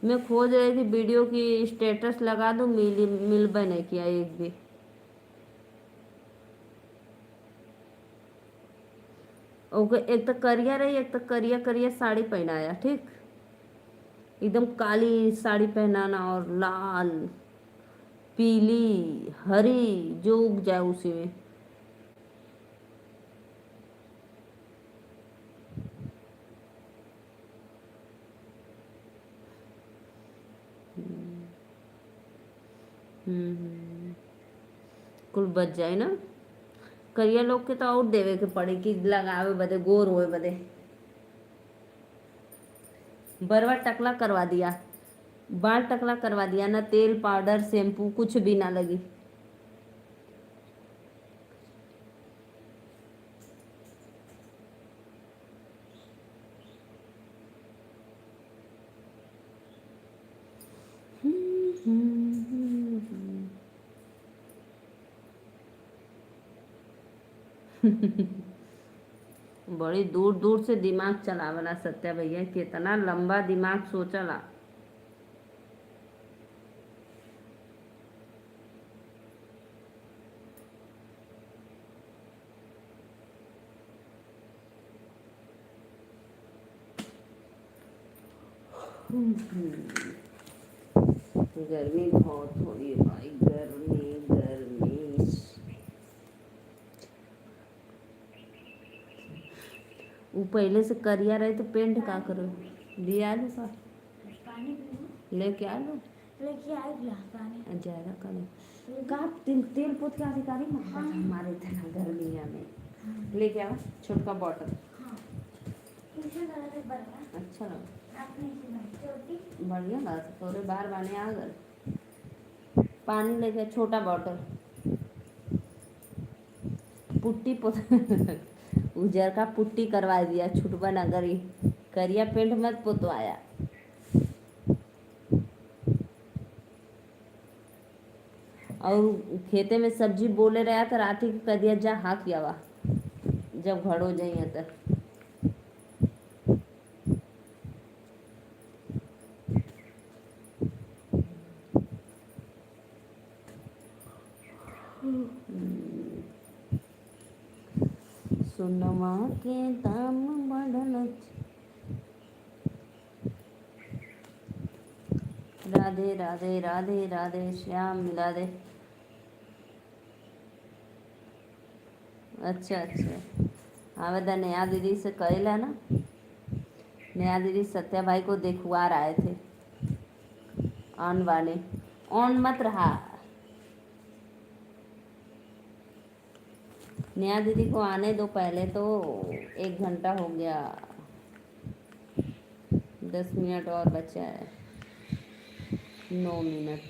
मैं खोज रही थी वीडियो की स्टेटस लगा दूं, मिल भी नहीं किया एक भी। ओके। एक तो करिया रही, एक तो करिया करिया साड़ी पहनाया, ठीक। एकदम काली साड़ी पहनाना और लाल पीली हरी जो उग जाए उसी में। कुल बच जाए ना। करिया लोग के तो और देवे के पड़े कि लगावे बदे, गोर होए बदे। बरवा टकला करवा दिया, बाल टकला करवा दिया ना, तेल पाउडर शैम्पू कुछ भी ना लगी। बड़ी दूर दूर से दिमाग चलावला सत्या भैया, कितना लंबा दिमाग सोचला। गर्मी बहुत हो रही है भाई, गर्मी गर्मी। वो पहले से करिया रहे तो पेंट का करो। लिया लो का लेके आ लो, लेके आई गिलास पानी ज्यादा करो का। तेल पोत के अधिकारी हमारे इतना गर्मी में लेके आओ छोटका बॉटल। अच्छा लगा, बढ़िया बात। तोरे बार बाने आ गए। पानी लेके छोटा बॉटल पुट्टी उजर का पुट्टी करवा दिया छुटबा नगर ही करिया पेंट मत पोतवाया। और खेते में सब्जी बोले रहा तो राती के कह दिया जा हाँ किया जब घर हो जाइए तो सोनमा के दाम बढ़ल। राधे राधे राधे राधे श्याम मिला दे। अच्छा अच्छा आवेदा नया दीदी से कहेला ना। नया दीदी सत्या भाई को देखवा रहे थे ऑन वाले ऑन मत रहा। नया दीदी को आने दो पहले तो 1 घंटा हो गया 10 मिनट और बचा है 9 मिनट।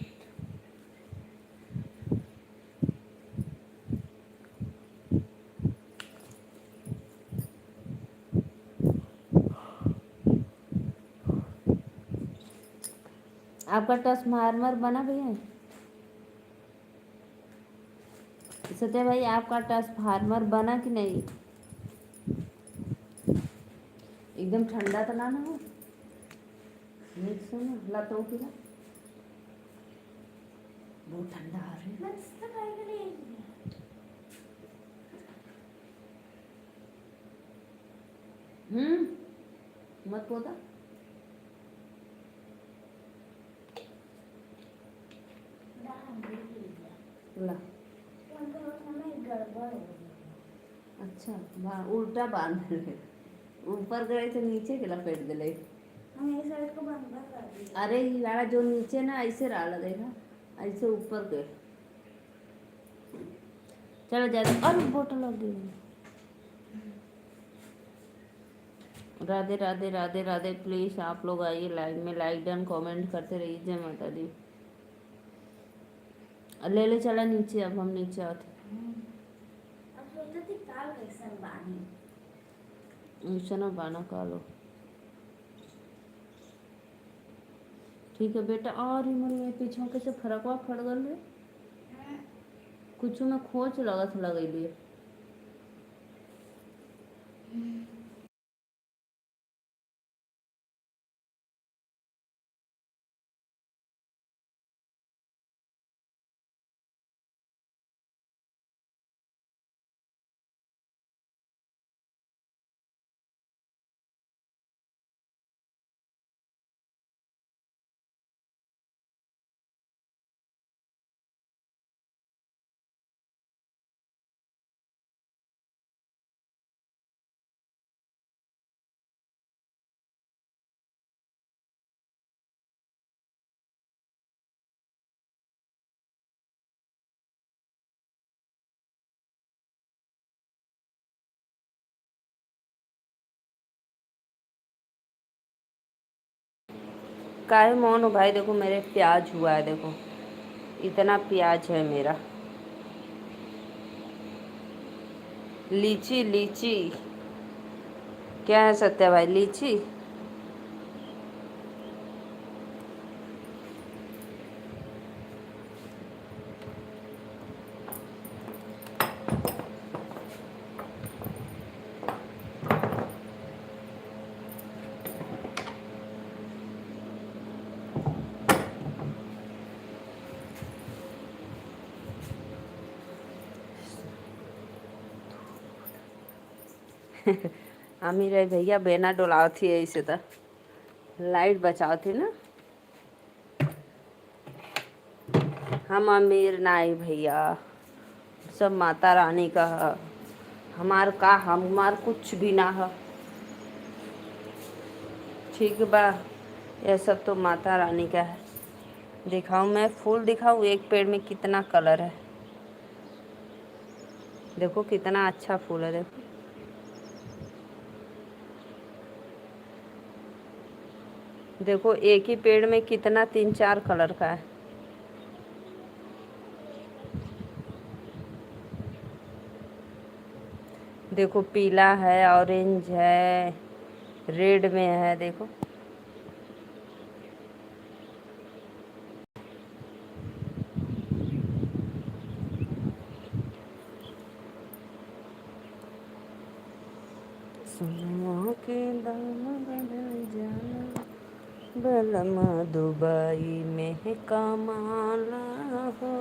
आपका ट्रांसफार्मर बना भैया सत्या भाई आपका ट्रांसफार्मर बना कि नहीं। एकदम ठंडा तो ना हो मिक्स हो ना लातों की ना बहुत ठंडा आ रहा है। मत पोता ला अच्छा उल्टा बांध रहे ऊपर गए तो नीचे के लपेट दिले। अरे यार जो नीचे ना ऐसे डाल देगा ऐसे ऊपर के चलो ज्यादा और बोतल लग गई। राधे राधे राधे राधे प्लीज आप लोग आइए लाइव में लाइक डन कमेंट करते रहिए। जय माता दी ले ले चला नीचे अब हम नीचे आते ना बाना कालो ठीक है बेटा। और ही पीछे कैसे फरकवा फट गल है कुछ में खोच लगत लगेली। काहे मौन हो भाई देखो मेरे प्याज हुआ है देखो इतना प्याज है मेरा। लीची लीची क्या है सत्या भाई लीची अमीर है भैया बेना डोलाव थी ऐसे तो लाइट बचाओ थी ना। हम अमीर नाई भैया सब माता रानी का है हमार कुछ भी ना है। ठीक बा ये सब तो माता रानी का है। दिखाऊं मैं फूल दिखाऊं एक पेड़ में कितना कलर है देखो कितना अच्छा फूल है देखो। देखो एक ही पेड़ में कितना 3-4 कलर का है। देखो पीला है, ऑरेंज है, रेड में है, देखो। सोनमा के दाम बदल जाना, बलमा दुबई में है कमाला हो।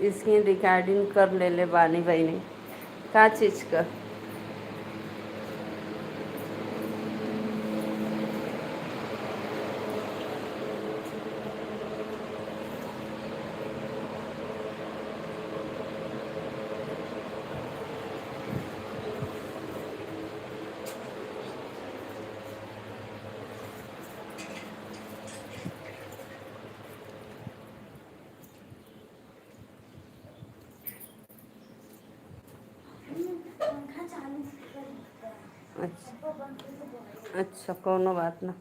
इसकी रिकॉर्डिंग कर ले बानी भाई ने का चीज़ का। पंखा चालू कर देता है। अच्छा पापा पंखे से बहुत अच्छा, कोनो बात ना।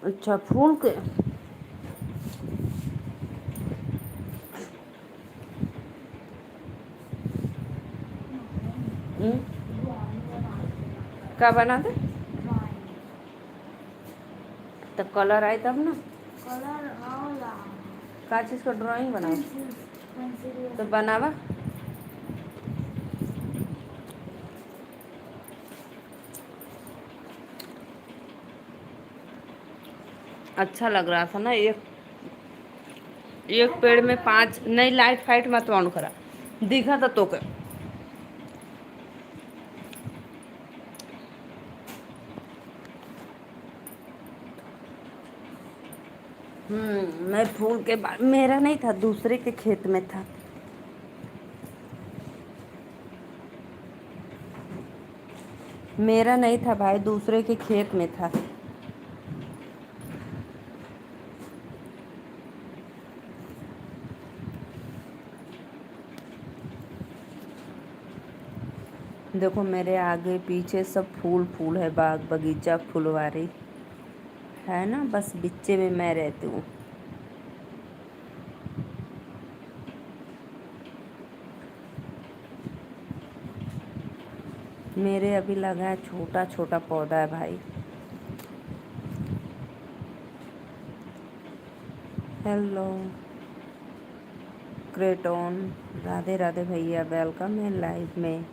अच्छा, फूल के का बना दे तो कलर आए तब ना। कलर वाला का चीज़ का ड्राइंग बनाओ पेंसिल तो बनावा। अच्छा लग रहा था ना। एक एक पेड़ में 5 नहीं, लाइट फाइट मत ऑन करा, दिखा था तो के। मैं फूल के बाद मेरा नहीं था, दूसरे के खेत में था। मेरा नहीं था भाई, दूसरे के खेत में था। देखो मेरे आगे पीछे सब फूल फूल है, बाग बगीचा फुलवारी है ना, बस बिच्चे में मैं रहती हूँ। मेरे अभी लगा है, छोटा छोटा पौधा है भाई। हेलो क्रेटोन, राधे राधे भैया, वेलकम है लाइव में।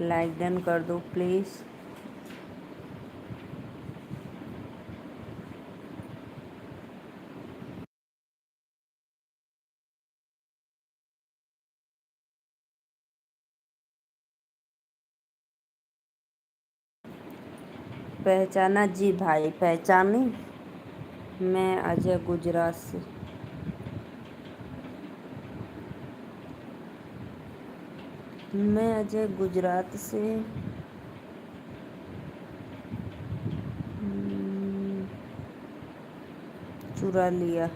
लाइक डन कर दो प्लीज़। पहचाना जी भाई, पहचानी। मैं अजय गुजरात से। मैं अजय गुजरात से। चुरा लिया।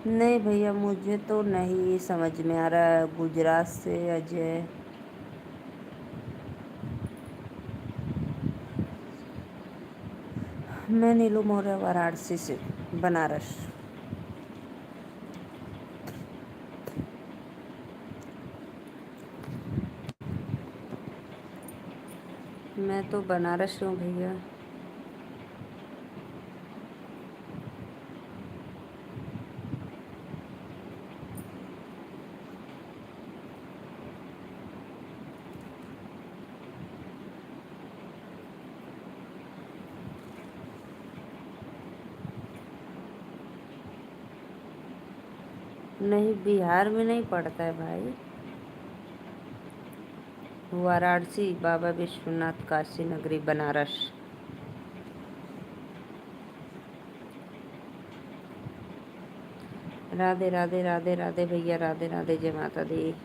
नहीं भैया, मुझे तो नहीं समझ में आ रहा है। गुजरात से अजय। मैं नीलू मौर्य, वाराणसी से, बनारस। मैं तो बनारस हूँ भैया। नहीं, बिहार में नहीं पड़ता है भाई, वाराणसी, बाबा विश्वनाथ, काशी नगरी, बनारस। राधे राधे राधे राधे भैया, राधे राधे, जय माता दी।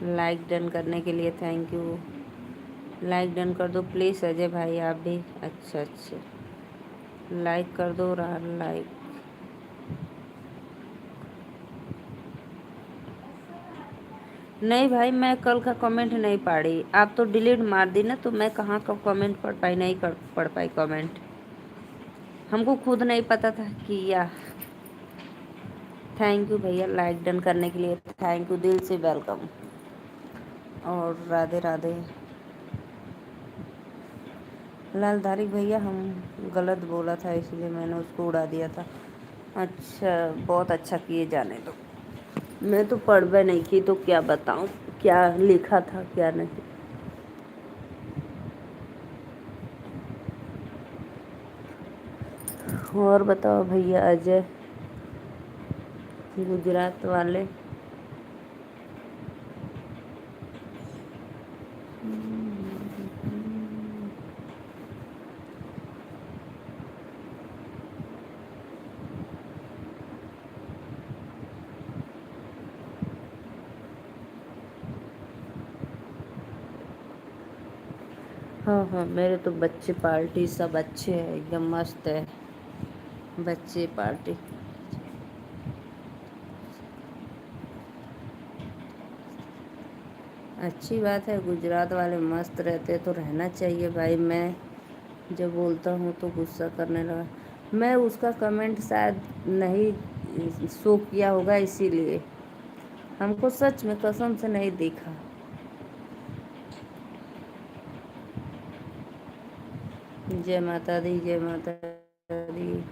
लाइक डन करने के लिए थैंक यू। लाइक डन कर दो प्लीज़ अजय भाई, आप भी। अच्छा अच्छा, लाइक कर दो, लाइक। नहीं भाई, मैं कल का कमेंट नहीं पढ़ी, आप तो डिलीट मार दी ना, तो मैं कहाँ का कमेंट पढ़ पाई, नहीं कर पढ़ पाई कमेंट, हमको खुद नहीं पता था कि या। थैंक यू भैया लाइक डन करने के लिए, थैंक यू, दिल से वेलकम। और राधे राधे। लालधारी भैया, हम गलत बोला था इसलिए मैंने उसको उड़ा दिया था। अच्छा, बहुत अच्छा किए, जाने दो। मैं तो पढ़ नहीं की तो क्या बताऊं क्या लिखा था क्या नहीं। और बताओ भैया अजय, गुजरात वाले। हाँ हाँ, मेरे तो बच्चे पार्टी सब अच्छे हैं, एकदम मस्त है बच्चे पार्टी। अच्छी बात है, गुजरात वाले मस्त रहते तो रहना चाहिए भाई। मैं जब बोलता हूँ तो गुस्सा करने लगा। मैं उसका कमेंट शायद नहीं शो किया होगा, इसीलिए हमको सच में कसम से नहीं दिखा। जय माता दी, जय माता दी।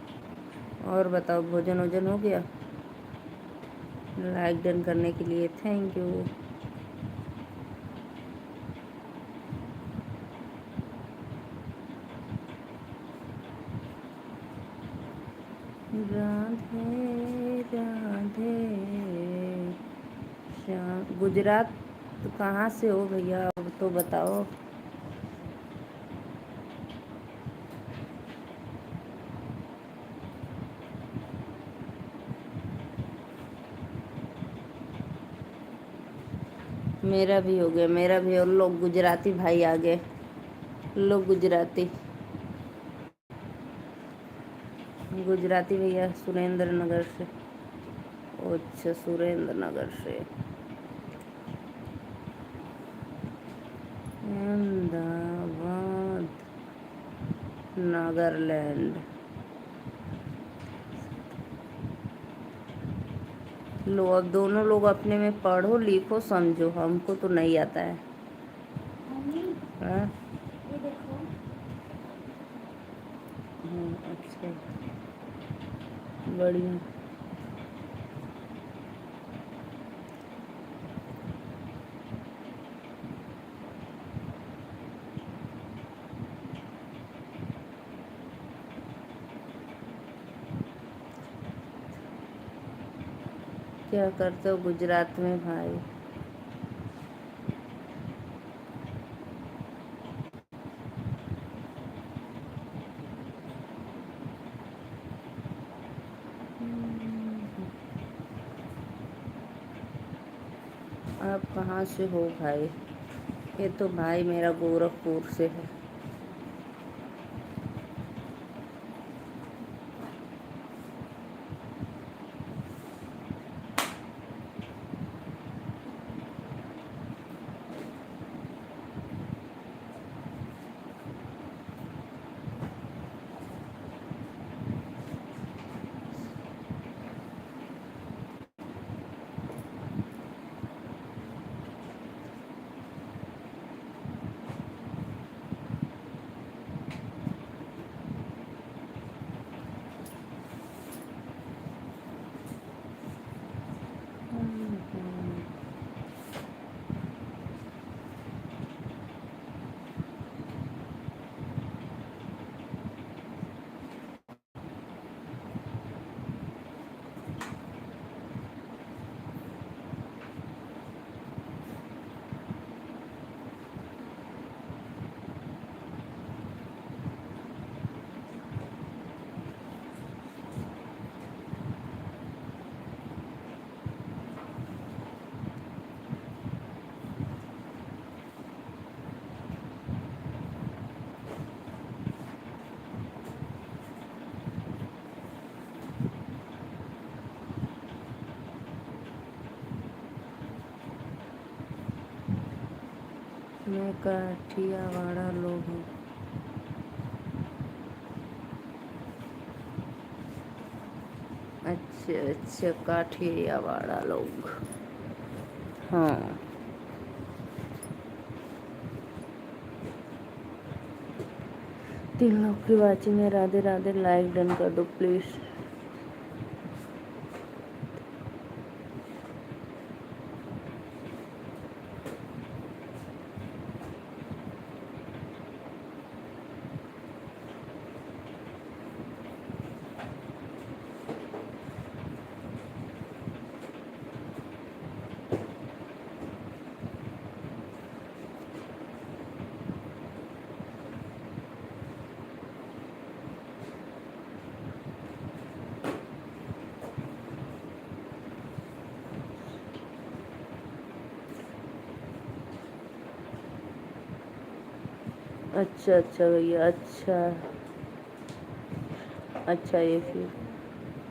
और बताओ, भोजन वोजन हो गया? लाइक डन करने के लिए थैंक यू। राधे राधे श्याम। गुजरात कहाँ से हो भैया, अब तो बताओ। मेरा भी हो गया, मेरा भी। और लोग गुजराती भाई आ गए, लोग गुजराती। गुजराती भैया सुरेंद्र नगर से। अच्छा, सुरेंद्र नगर से। अहमदाबाद, नागालैंड। लो, अब दोनों लोग अपने में पढ़ो लिखो समझो, हमको तो नहीं आता है। मम्मी हाँ ये देखो। अच्छा, बढ़िया। क्या करते हो गुजरात में भाई? आप कहाँ से हो भाई? ये तो भाई मेरा गोरखपुर से है। काठियावाड़ा लोग हैं। अच्छा अच्छा, काठियावाड़ा लोग, हाँ। तीन लोग की वाचिंग है। राधे राधे, लाइक डन कर दो प्लीज। अच्छा अच्छा भैया, अच्छा अच्छा, ये फिर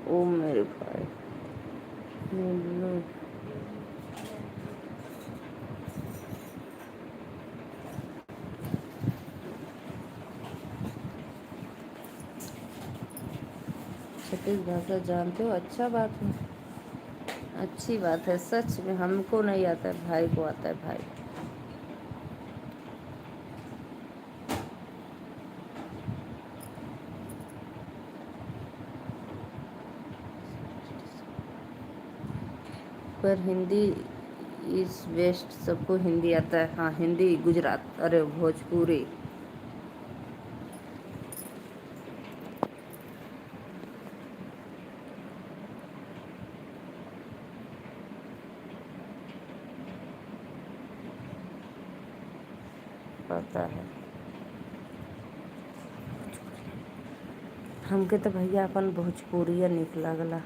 ओ मेरे भाई, लो। छत्तीस भाषा जानते हो? अच्छा बात है, अच्छी बात है। सच में हमको नहीं आता है, भाई को आता है भाई। पर हिंदी इज बेस्ट, सबको हिंदी आता है। हाँ, हिंदी, गुजरात, अरे भोजपुरी। पता है हमके तो भैया अपन भोजपुरिया निक लागला।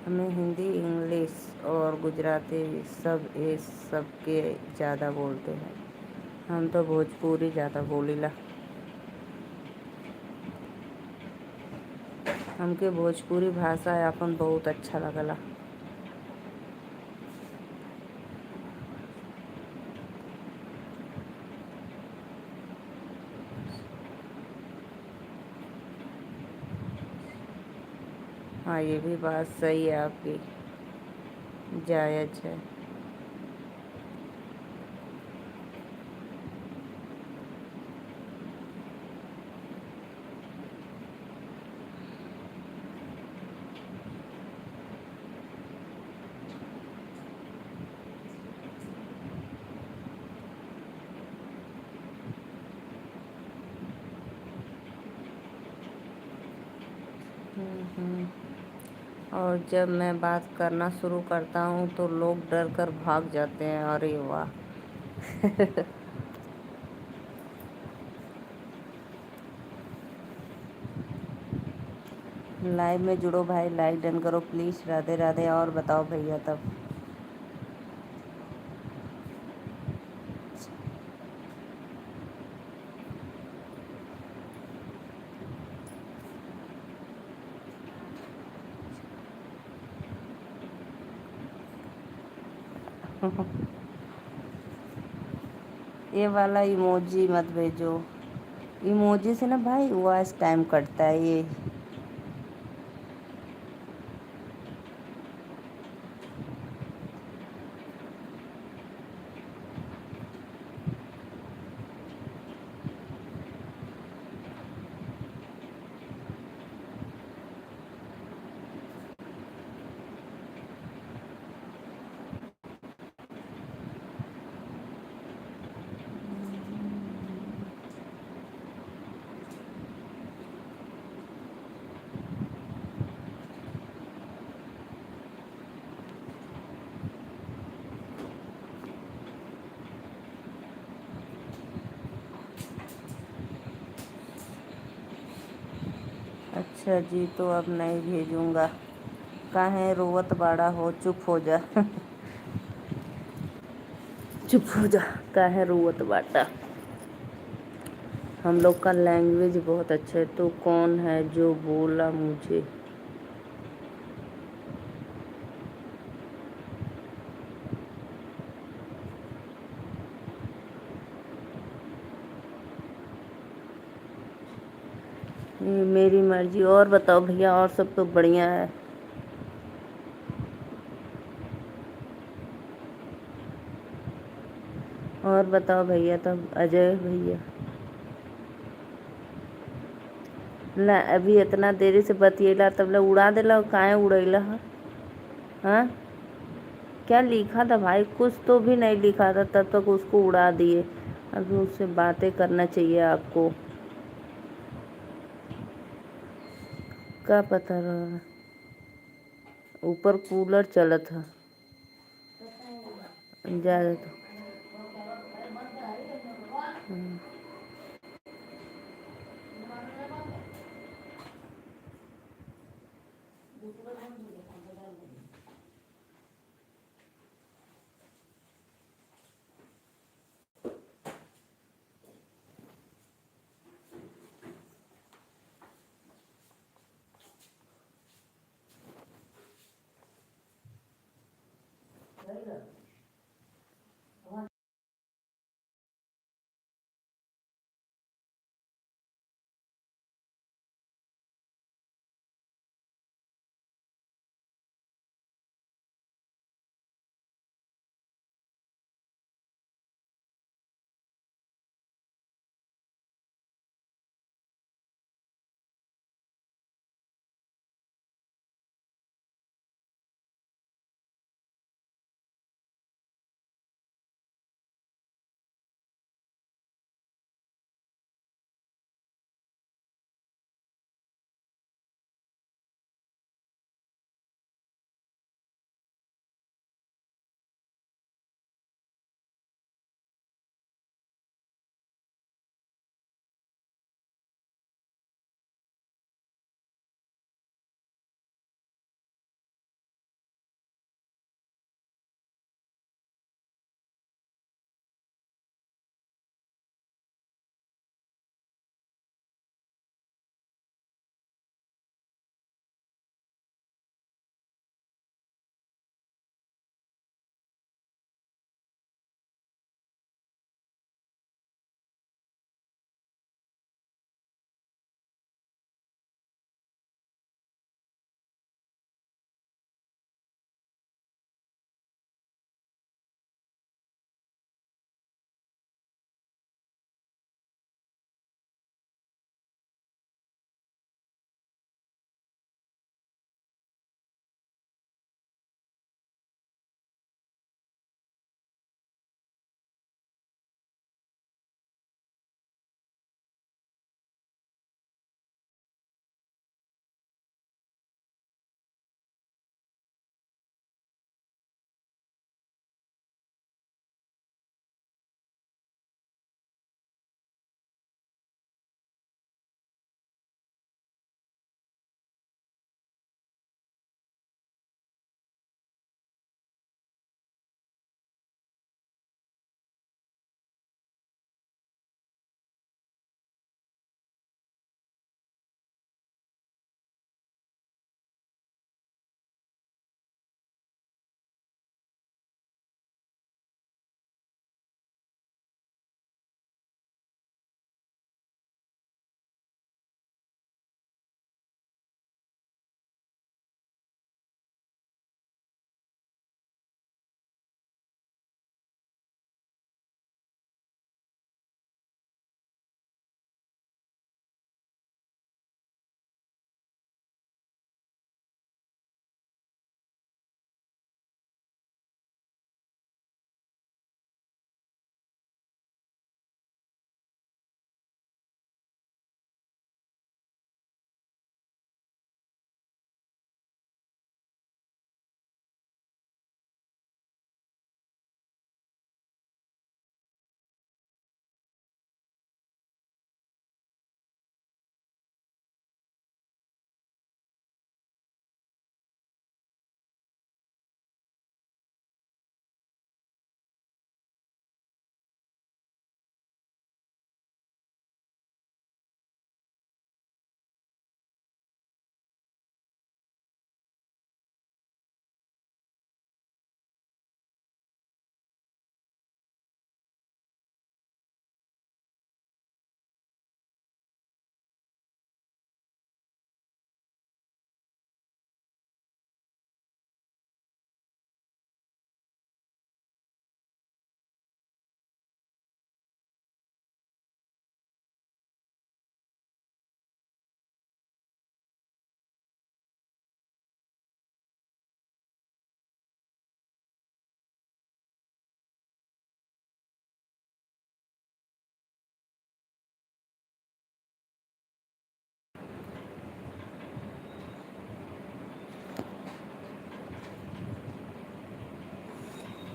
हमें हिंदी, इंग्लिश और गुजराती सब, ये सब के ज़्यादा बोलते हैं। हम तो भोजपुरी ज़्यादा बोलीला। हमके भोजपुरी भाषा अपन बहुत अच्छा लगला। हाँ, ये भी बात सही है आपकी, जायज़ है। और जब मैं बात करना शुरू करता हूँ तो लोग डर कर भाग जाते हैं। अरे वाह! लाइव में जुड़ो भाई, लाइक डन करो प्लीज़। राधे राधे। और बताओ भैया तब। ये वाला इमोजी मत भेजो, इमोजी से ना भाई वॉइस टाइम कटता है ये। अच्छा जी, तो अब नहीं भेजूँगा। काहे रोवत बाड़ा हो, चुप हो जा। चुप हो जा, काहे रोवत बाटा। हम लोग का लैंग्वेज बहुत अच्छा है। तो कौन है जो बोला मुझे? ये मेरी मर्जी। और बताओ भैया, और सब तो बढ़िया है। और बताओ भैया, तब अजय भैया ला अभी इतना देरी से बतियेला, तब ले उड़ा देला। काहे उड़ैला है? हाँ, क्या लिखा था भाई? कुछ तो भी नहीं लिखा था, तब तक उसको उड़ा दिए। अभी उससे बातें करना चाहिए आपको। क्या पता रहा, ऊपर कूलर चलत है ज्यादा तो।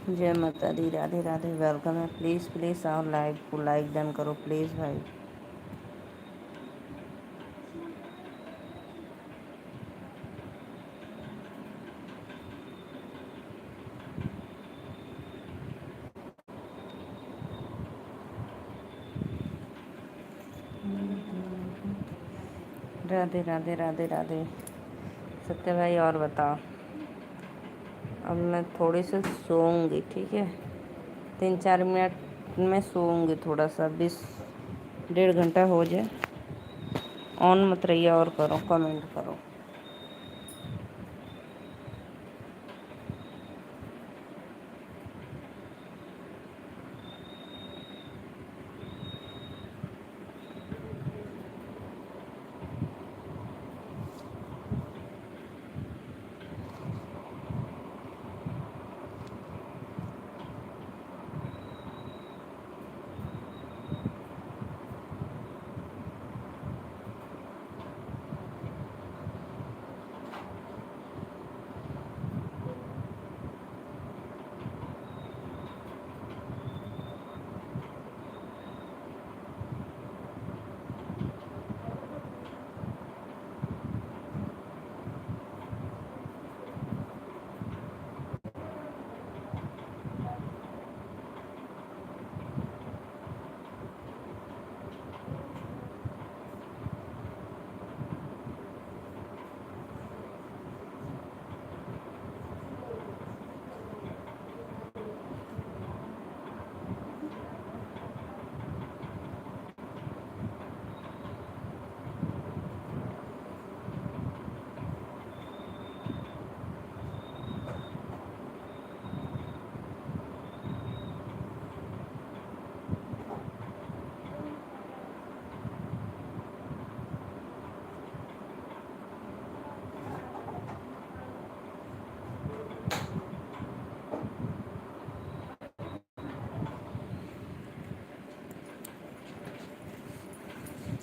जय माता दी, राधे राधे, वेलकम है। प्लीज़ प्लीज़ आओ, लाइव को लाइक डन करो प्लीज़ भाई। राधे राधे राधे राधे। सत्य भाई और बताओ। अब मैं थोड़ी सी सोऊंगी, ठीक है, 3-4 मिनट में सोऊंगी थोड़ा सा, 20-1.5 घंटा हो जाए। ऑन मत रहिए और करो, कमेंट करो।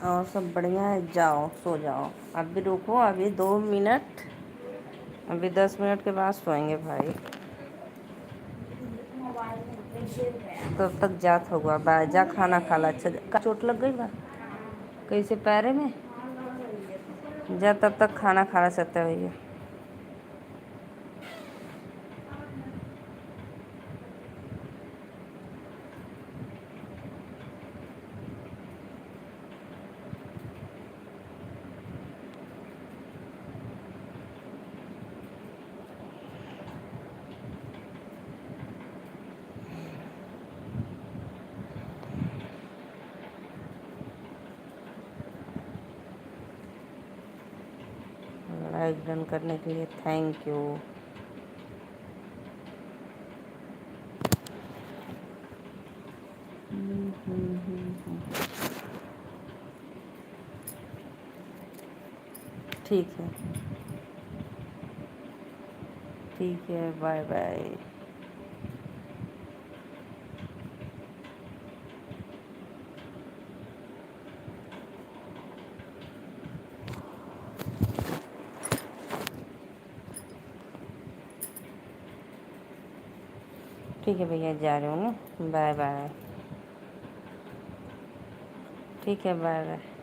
और सब बढ़िया है, जाओ सो जाओ। अभी रुको, अभी 2 मिनट, अभी 10 मिनट के बाद सोएंगे भाई। तब तक जात होगा बा, जा खाना खा ला। अच्छा, का चोट लग गई बा कैसे, पैरे में? जा तब तक खाना खा सकते भैया। लाइक डन करने के लिए थैंक यू। ठीक है, ठीक है, बाय बाय। ठीक है भैया, जा रही हूँ ना, बाय बाय। ठीक है, बाय बाय।